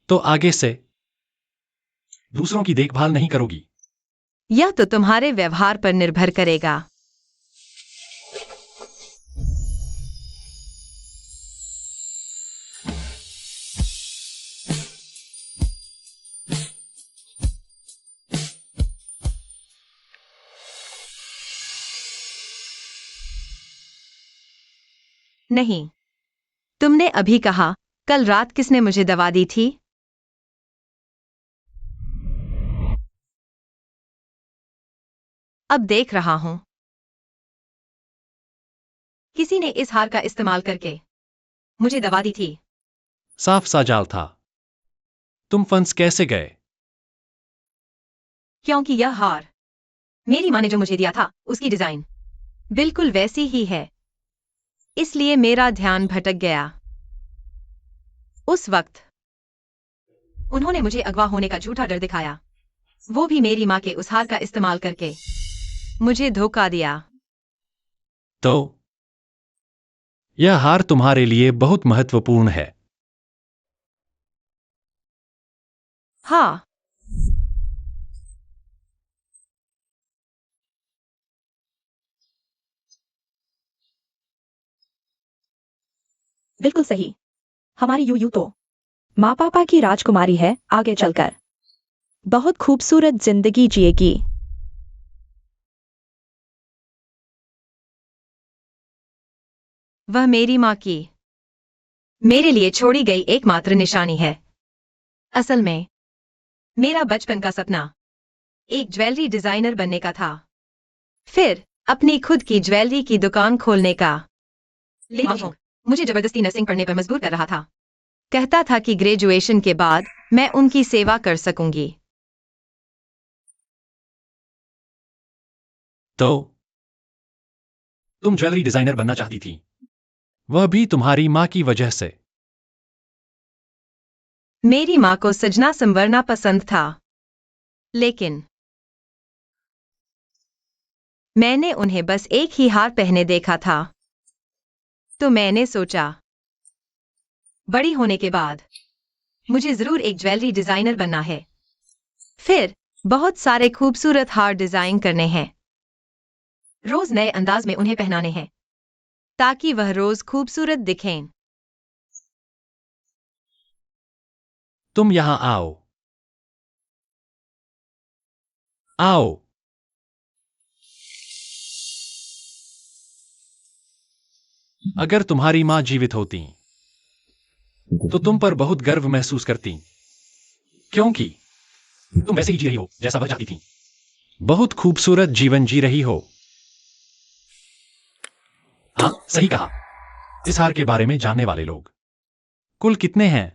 तो आगे से दूसरों की देखभाल नहीं करोगी? यह तो तुम्हारे व्यवहार पर निर्भर करेगा। नहीं, तुमने अभी कहा, कल रात किसने मुझे दवा दी थी? अब देख रहा हूं, किसी ने इस हार का इस्तेमाल करके मुझे दवा दी थी। साफ सा जाल था। तुम फंस कैसे गए? क्योंकि यह हार मेरी माँ ने जो मुझे दिया था, उसकी डिजाइन बिल्कुल वैसी ही है, इसलिए मेरा ध्यान भटक गया। उस वक्त उन्होंने मुझे अगवा होने का झूठा डर दिखाया, वो भी मेरी माँ के उस हार का इस्तेमाल करके मुझे धोखा दिया। तो यह हार तुम्हारे लिए बहुत महत्वपूर्ण है। हाँ, बिल्कुल सही। हमारी यूयू तो माँ पापा की राजकुमारी है, आगे चलकर बहुत खूबसूरत जिंदगी जिएगी। वह मेरी माँ की मेरे लिए छोड़ी गई एकमात्र निशानी है। असल में मेरा बचपन का सपना एक ज्वेलरी डिजाइनर बनने का था, फिर अपनी खुद की ज्वेलरी की दुकान खोलने का। लेकिन मुझे जबरदस्ती नर्सिंग पढ़ने पर मजबूर कर रहा था, कहता था कि ग्रेजुएशन के बाद मैं उनकी सेवा कर सकूंगी। तो तुम ज्वेलरी डिजाइनर बनना चाहती थी, वह भी तुम्हारी माँ की वजह से। मेरी माँ को सजना संवरना पसंद था, लेकिन मैंने उन्हें बस एक ही हार पहने देखा था, तो मैंने सोचा बड़ी होने के बाद मुझे जरूर एक ज्वेलरी डिजाइनर बनना है, फिर बहुत सारे खूबसूरत हार डिजाइन करने हैं, रोज नए अंदाज में उन्हें पहनाने हैं, ताकि वह रोज खूबसूरत दिखें। तुम यहां आओ। आओ। अगर तुम्हारी माँ जीवित होती तो तुम पर बहुत गर्व महसूस करती, क्योंकि तुम वैसे ही जी रही हो जैसा वह चाहती थी। बहुत खूबसूरत जीवन जी रही हो। हाँ, सही कहा। इस हार के बारे में जानने वाले लोग कुल कितने हैं?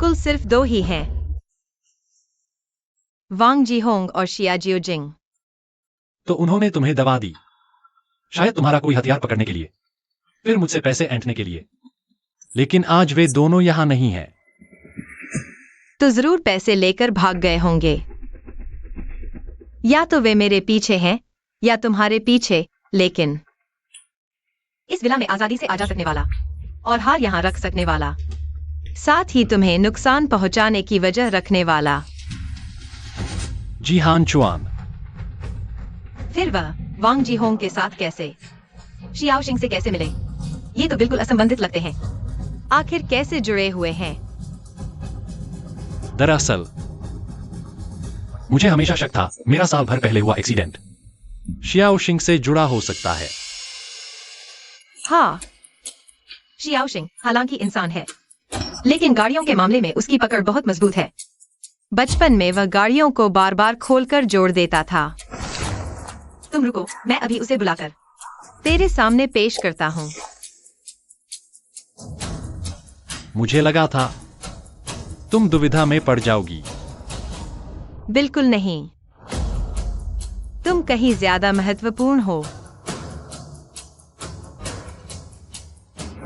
कुल सिर्फ 2 ही हैं। वांग जीहोंग और शिया जियोजिंग। तो उन्होंने तुम्हें दबा दी, शायद तुम्हारा कोई हथियार पकड़ने के लिए, फिर मुझसे पैसे ऐंठने के लिए। लेकिन आज वे दोनों यहां नहीं हैं। तो जरूर पैसे लेकर भाग गए होंगे। या तो वे मेरे पीछे हैं या तुम्हारे पीछे, लेकिन इस विला में आजादी से आ जा सकने वाला और हार यहां रख सकने वाला, साथ ही तुम्हें नुकसान पहुंचाने की वजह रखने वाला। जी हान चुआन। फिर वह वांग जीहोंग के साथ कैसे, शियाओशिंग से कैसे मिले? ये तो बिल्कुल असंबंधित लगते हैं। आखिर कैसे जुड़े हुए हैं? दरअसल मुझे हमेशा शक था मेरा साल भर पहले हुआ एक्सीडेंट शियाओशिंग से जुड़ा हो सकता है। हाँ, शियाओशिंग हालांकि इंसान है, लेकिन गाड़ियों के मामले में उसकी पकड़ बहुत मजबूत है। बचपन में वह गाड़ियों को बार बार खोलकर जोड़ देता था। तुम रुको, मैं अभी उसे बुलाकर तेरे सामने पेश करता हूँ। मुझे लगा था तुम दुविधा में पड़ जाओगी। बिल्कुल नहीं, तुम कहीं ज्यादा महत्वपूर्ण हो।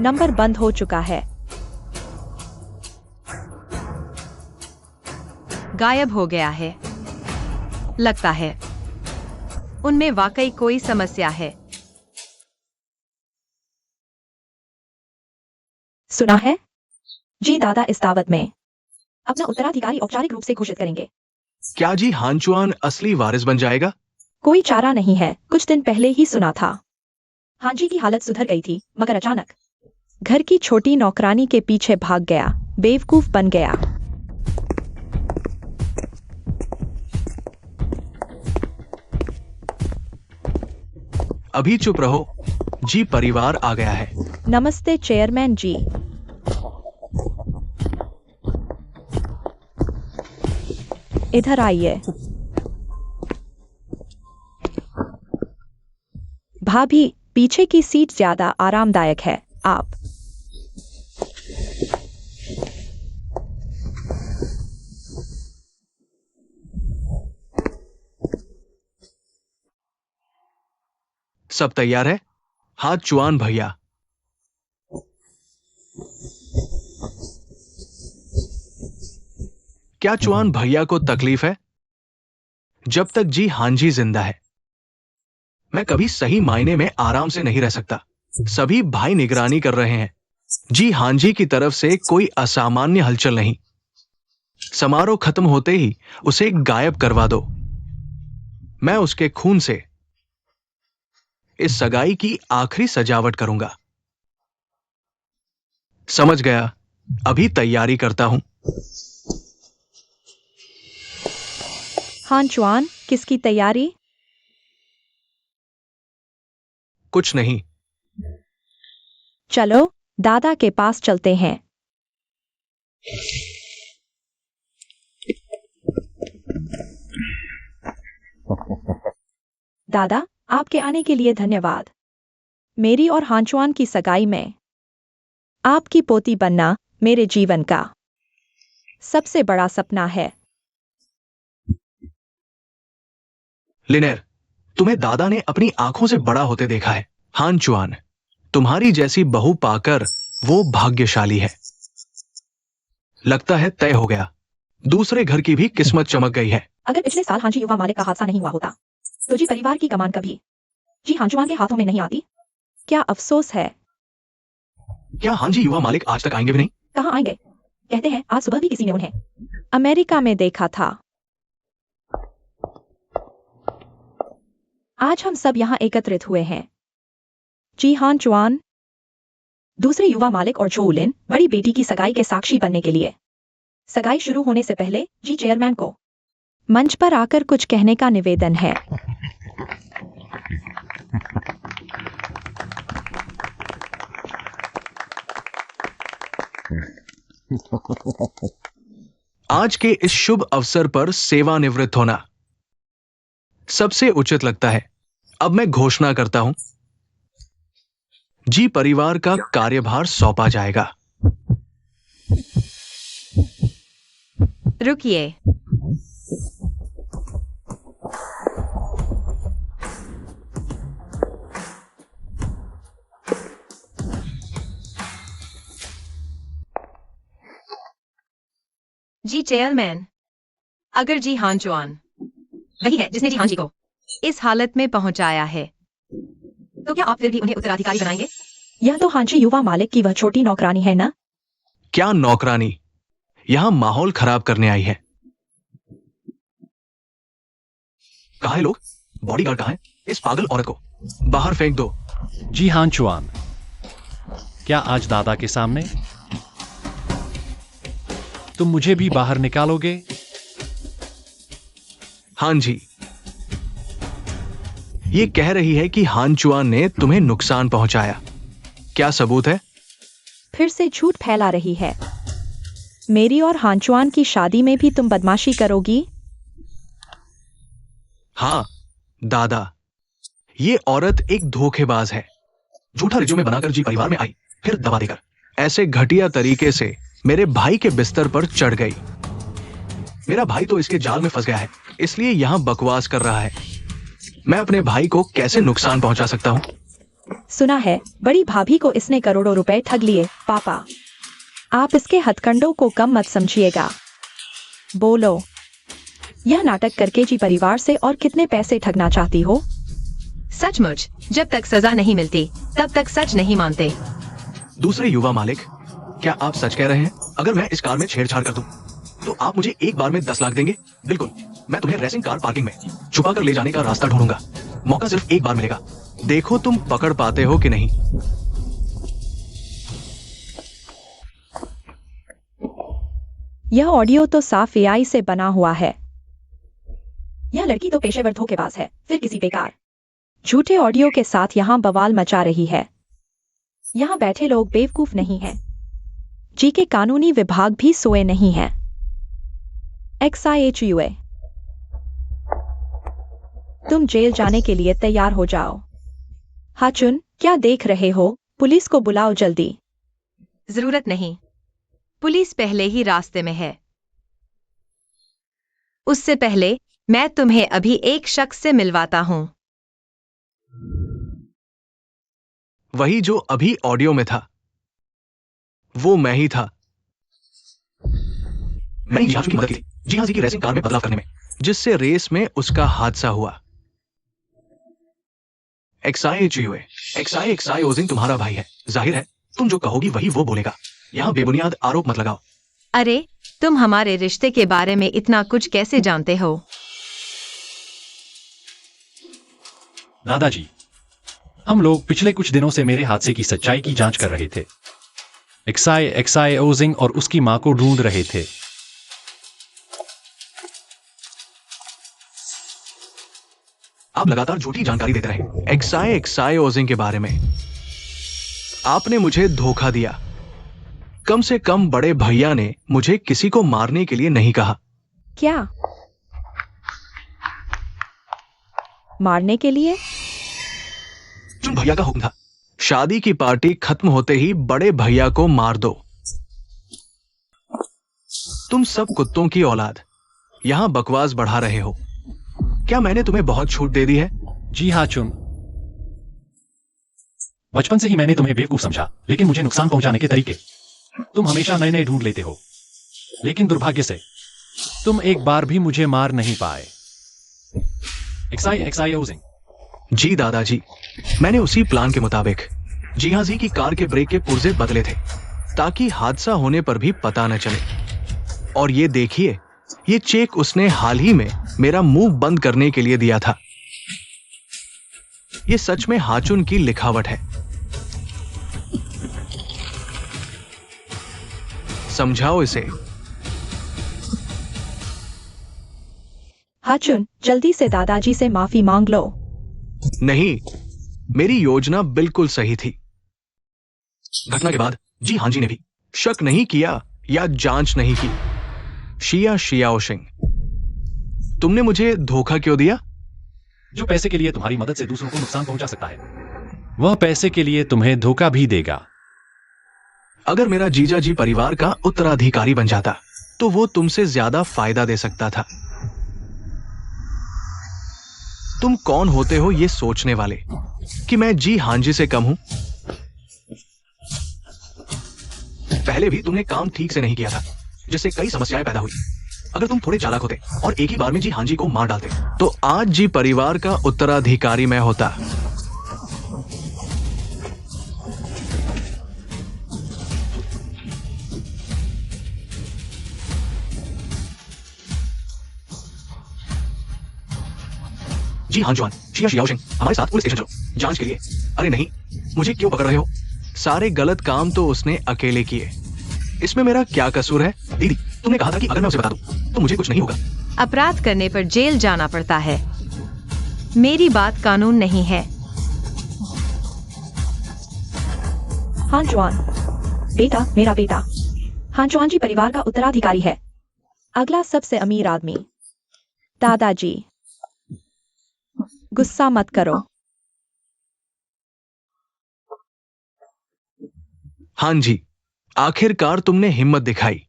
नंबर बंद हो चुका है। गायब हो गया है। लगता है उनमें वाकई कोई समस्या है। सुना है? जी दादा इस दावत में अपना उत्तराधिकारी औपचारिक रूप से घोषित करेंगे। क्या जी हानचुआन असली वारिस बन जाएगा? कोई चारा नहीं है, कुछ दिन पहले ही सुना था। हांजी की हालत सुधर गई थी, मगर अचानक घर की छोटी नौकरानी के पीछे भाग गया, बेवकूफ बन गया। अभी चुप रहो, जी परिवार आ गया है। नमस्ते चेयरमैन जी। इधर आइए। भाभी, पीछे की सीट ज्यादा आरामदायक है। आप सब तैयार है? हाथ चुआन भैया। क्या चुआन भैया को तकलीफ है? जब तक जी हांजी जिंदा है मैं कभी सही मायने में आराम से नहीं रह सकता। सभी भाई निगरानी कर रहे हैं। जी हांजी की तरफ से कोई असामान्य हलचल नहीं। समारोह खत्म होते ही उसे गायब करवा दो। मैं उसके खून से इस सगाई की आखिरी सजावट करूंगा। समझ गया, अभी तैयारी करता हूं। हान चुआन, किसकी तैयारी? कुछ नहीं। चलो दादा के पास चलते हैं। दादा, आपके आने के लिए धन्यवाद। मेरी और हांचुआन की सगाई में आपकी पोती बनना मेरे जीवन का सबसे बड़ा सपना है। लिनेर, तुम्हें दादा ने अपनी आंखों से बड़ा होते देखा है। हानचुआन, तुम्हारी जैसी बहू पाकर वो भाग्यशाली है। लगता है तय हो गया। दूसरे घर की भी किस्मत चमक गई है। अगर पिछले साल हांजी युवा मालिक का हादसा नहीं हुआ होता तो जी परिवार की कमान कभी जी हांचुआन के हाथों में नहीं आती। क्या अफसोस है। क्या हांजी युवा मालिक आज तक आएंगे भी नहीं? कहाँ आएंगे? कहते हैं आज सुबह भी किसी ने उन्हें अमेरिका में देखा था। आज हम सब यहाँ एकत्रित हुए हैं जी हानचुआन, दूसरे युवा मालिक और चोउलिन बड़ी बेटी की सगाई के साक्षी बनने के लिए। सगाई शुरू होने से पहले जी चेयरमैन को मंच पर आकर कुछ कहने का निवेदन है। आज के इस शुभ अवसर पर सेवानिवृत्त होना सबसे उचित लगता है। अब मैं घोषणा करता हूं, जी परिवार का कार्यभार सौंपा जाएगा। रुकिए, जी चेयरमैन, अगर जी हान चुआन वही है जिसने जी हान जी को इस हालत में पहुंचाया है, तो क्या आप फिर भी उन्हें उत्तराधिकारी बनाएंगे? यह तो हांची युवा मालिक की वह छोटी नौकरानी है ना? क्या नौकरानी? यहां माहौल खराब करने आई है। कहाँ है लोग? बॉडीगार्ड कहाँ है? इस पागल औरत को बाहर फेंक दो। जी हान चुआन, क्या आज दादा के सामने तुम मुझे भी बाहर निकालोगे? हां जी। ये कह रही है कि हान चुआन ने तुम्हें नुकसान पहुंचाया। क्या सबूत है? फिर से झूठ फैला रही है। मेरी और हांचुआन की शादी में भी तुम बदमाशी करोगी? हां दादा, ये औरत एक धोखेबाज है। झूठा रिज्यूमे बनाकर जी परिवार में आई, फिर दबा देकर ऐसे घटिया तरीके से मेरे भाई के बिस्तर पर चढ़ गई। मेरा भाई तो इसके जाल में फंस गया है, इसलिए यहां बकवास कर रहा है। मैं अपने भाई को कैसे नुकसान पहुंचा सकता हूं? सुना है बड़ी भाभी को इसने करोड़ों रुपए ठग लिए। पापा, आप इसके हथकंडों को कम मत समझिएगा। बोलो, यह नाटक करके जी परिवार से और कितने पैसे ठगना चाहती हो? सचमुच, जब तक सजा नहीं मिलती तब तक सच नहीं मानते। दूसरे युवा मालिक, क्या आप सच कह रहे हैं? अगर मैं इस कार में छेड़छाड़ कर दूं, तो आप मुझे एक बार में 10 लाख देंगे? बिल्कुल, मैं तुम्हें रेसिंग कार पार्किंग में छुपा कर ले जाने का रास्ता ढूंढूंगा। मौका सिर्फ एक बार मिलेगा, देखो तुम पकड़ पाते हो कि नहीं। यह ऑडियो तो साफ एआई से बना हुआ है। यह लड़की तो पेशेवर धोखेबाज है, फिर किसी बेकार झूठे ऑडियो के साथ यहाँ बवाल मचा रही है। यहाँ बैठे लोग बेवकूफ नहीं हैं। जी के कानूनी विभाग भी सोए नहीं हैं। XIHUA, तुम जेल जाने के लिए तैयार हो जाओ। हाचुन, क्या देख रहे हो? पुलिस को बुलाओ जल्दी। जरूरत नहीं, पुलिस पहले ही रास्ते में है। उससे पहले मैं तुम्हें अभी एक शख्स से मिलवाता हूं। वही जो अभी ऑडियो में था, वो मैं ही था। मैंने जी हां की मदद की थी, जी हां जी की रेसिंग कार में बदलाव करने में, जिससे रेस में उसका हादसा हुआ। XIHUA, XI ओजिंग तुम्हारा भाई है। जाहिर है तुम जो कहोगी वही वो बोलेगा। यहां बेबुनियाद आरोप मत लगाओ। अरे, तुम हमारे रिश्ते के बारे में इतना कुछ कैसे जानते हो? दादाजी, हम लोग पिछले कुछ दिनों से मेरे हादसे की सच्चाई की जांच कर रहे थे। XI ओजिंग और उसकी मां को ढूंढ रहे थे। आप लगातार झूठी जानकारी देते रहे XI ओजिंग के बारे में। आपने मुझे धोखा दिया। कम से कम बड़े भैया ने मुझे किसी को मारने के लिए नहीं कहा। क्या मारने के लिए? जुन भैया का हुक्म था, शादी की पार्टी खत्म होते ही बड़े भैया को मार दो। तुम सब कुत्तों की औलाद यहां बकवास बढ़ा रहे हो। क्या मैंने तुम्हें बहुत छूट दे दी है? जी हाँ चुन, बचपन से ही मैंने तुम्हें बेवकूफ समझा, लेकिन मुझे नुकसान पहुंचाने के तरीके तुम हमेशा नए नए ढूंढ लेते हो। लेकिन दुर्भाग्य से तुम एक बार भी मुझे मार नहीं पाए। XI ओजिंग। जी दादाजी, मैंने उसी प्लान के मुताबिक जी हां जी की कार के ब्रेक के पुर्जे बदले थे, ताकि हादसा होने पर भी पता न चले। और ये देखिए, ये चेक उसने हाल ही में मेरा मुंह बंद करने के लिए दिया था। ये सच में हाचुन की लिखावट है। समझाओ इसे। हाचुन, जल्दी से दादाजी से माफी मांग लो। नहीं, मेरी योजना बिल्कुल सही थी। घटना के बाद जी हां जी ने भी शक नहीं किया या जांच नहीं की। शिया शियाओशिंग, तुमने मुझे धोखा क्यों दिया? जो पैसे के लिए तुम्हारी मदद से दूसरों को नुकसान पहुंचा सकता है, वह पैसे के लिए तुम्हें धोखा भी देगा। अगर मेरा जीजा जी परिवार का उत्तराधिकारी बन जाता, तो वो तुमसे ज्यादा फायदा दे सकता था। तुम कौन होते हो ये सोचने वाले कि मैं जी हां जी से कम हूं? पहले भी तुमने काम ठीक से नहीं किया था, जिससे कई समस्याएं पैदा हुई। अगर तुम थोड़े चालाक होते और एक ही बार में जी हांजी को मार डालते तो आज जी परिवार का उत्तराधिकारी मैं होता। जी हाँ जॉन, शिया शियाओशिंग हमारे साथ पुलिस स्टेशन चलो जांच के लिए। अरे नहीं, मुझे क्यों पकड़ रहे हो? सारे गलत काम तो उसने अकेले किए, इसमें मेरा क्या कसूर है? दीदी, तुमने कहा था कि अगर मैं उसे बता दूं तो मुझे कुछ नहीं होगा। अपराध करने पर जेल जाना पड़ता है, मेरी बात कानून नहीं है। हाँ जॉन, बेटा, मेरा बेटा। हाँ जॉन जी परिवार का उत्तराधिकारी है। अगला सबसे अमीर आदमी, दादाजी। गुस्सा मत करो। हाँ जी, आखिरकार तुमने हिम्मत दिखाई।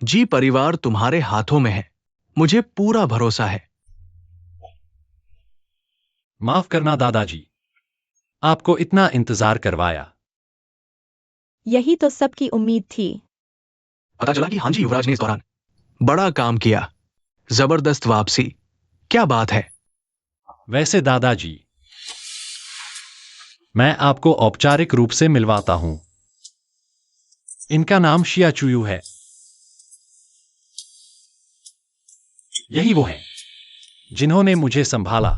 जी परिवार तुम्हारे हाथों में है, मुझे पूरा भरोसा है। माफ करना दादाजी, आपको इतना इंतजार करवाया। यही तो सबकी उम्मीद थी। पता चला कि हाँ जी युवराज ने इस दौरान बड़ा काम किया। जबरदस्त वापसी, क्या बात है। वैसे दादाजी, मैं आपको औपचारिक रूप से मिलवाता हूं। इनका नाम शिया चुयू है। यही वो हैं जिन्होंने मुझे संभाला।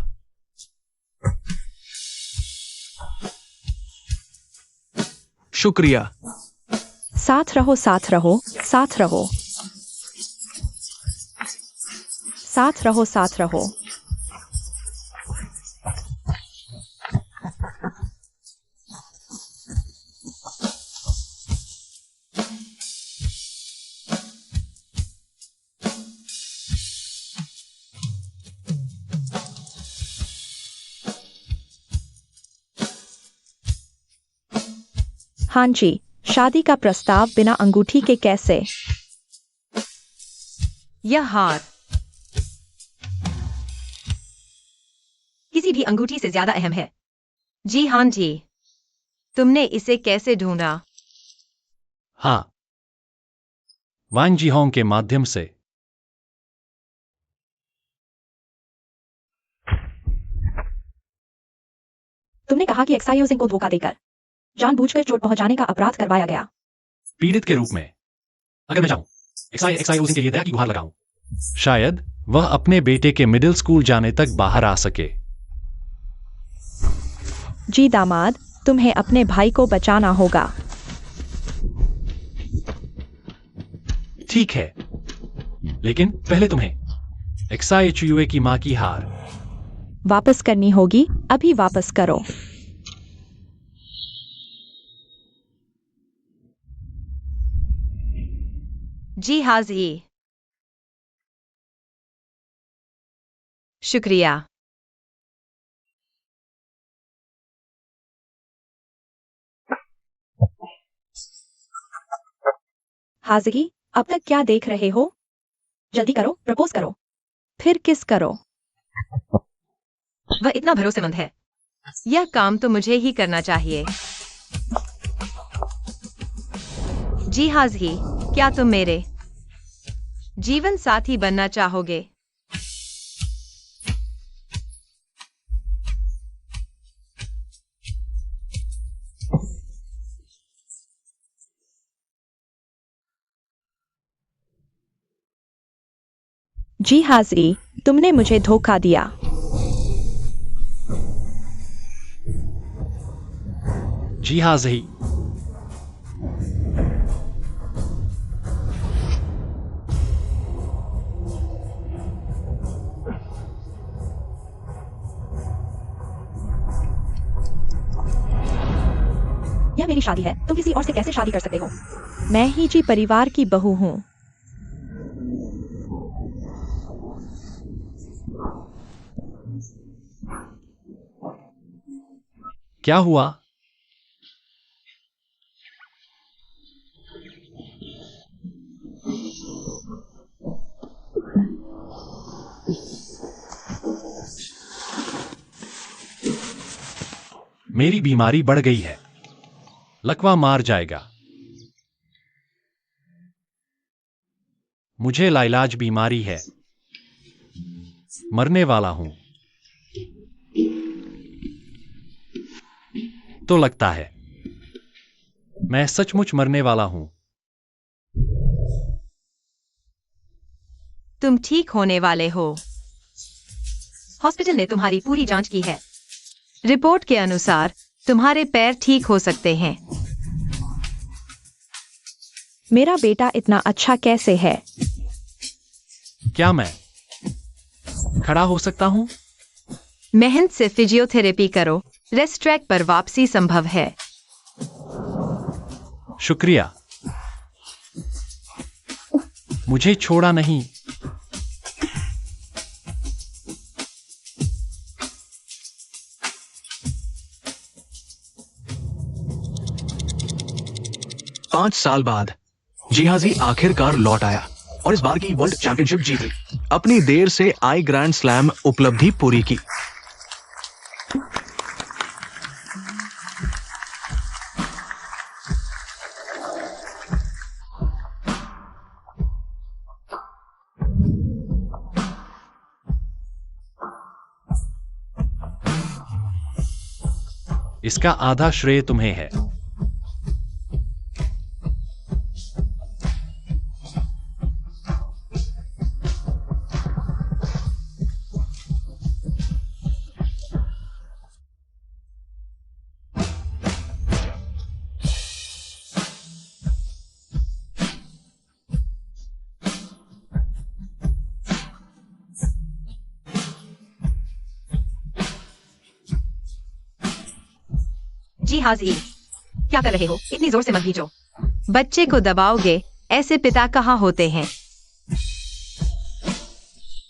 शुक्रिया। साथ रहो, साथ रहो, साथ रहो, साथ रहो, साथ रहो। हाँ जी, शादी का प्रस्ताव बिना अंगूठी के कैसे? यह हार किसी भी अंगूठी से ज्यादा अहम है। जी हाँ जी, तुमने इसे कैसे ढूंढा? हाँ, वान जी होंग के माध्यम से। तुमने कहा कि एक्साइओ सिंह को धोखा देकर जानबूझकर चोट पहुंचाने का अपराध करवाया गया। पीड़ित के रूप में अगर मैं चाहूं एक्साई के लिए दया की गुहार लगाऊं, शायद वह अपने बेटे के मिडिल स्कूल जाने तक बाहर आ सके। जी दामाद, तुम्हें अपने भाई को बचाना होगा। ठीक है, लेकिन पहले तुम्हें एक्साई चुयुए की मां की हार वापस करनी होगी, अभी वापस करो। जी हाँ जी, शुक्रिया। हाजिरी, अब तक क्या देख रहे हो? जल्दी करो, प्रपोज करो। फिर किस करो। वह इतना भरोसेमंद है, यह काम तो मुझे ही करना चाहिए। जी हाँ जी, क्या तुम मेरे जीवन साथी बनना चाहोगे? जी हाजिरी, तुमने मुझे धोखा दिया। जी हाँ जही। यह मेरी शादी है, तुम किसी और से कैसे शादी कर सकते हो? मैं ही जी परिवार की बहू हूँ। क्या हुआ? मेरी बीमारी बढ़ गई है, लकवा मार जाएगा। मुझे लाइलाज बीमारी है, मरने वाला हूं। तो लगता है मैं सचमुच मरने वाला हूं। तुम ठीक होने वाले हो। हॉस्पिटल ने तुम्हारी पूरी जांच की है। रिपोर्ट के अनुसार तुम्हारे पैर ठीक हो सकते हैं। मेरा बेटा इतना अच्छा कैसे है? क्या मैं खड़ा हो सकता हूं? मेहनत से फिजियोथेरेपी करो। रेस्ट ट्रैक पर वापसी संभव है। शुक्रिया। मुझे छोड़ा नहीं। पांच साल बाद जिहाजी आखिरकार लौट आया और इस बार की वर्ल्ड चैंपियनशिप जीती। अपनी देर से आई ग्रैंड स्लैम उपलब्धि पूरी की। इसका आधा श्रेय तुम्हें है। जी हाजी, क्या कर रहे हो? इतनी जोर से मत भीजो। बच्चे को दबाओगे? ऐसे पिता कहाँ होते हैं?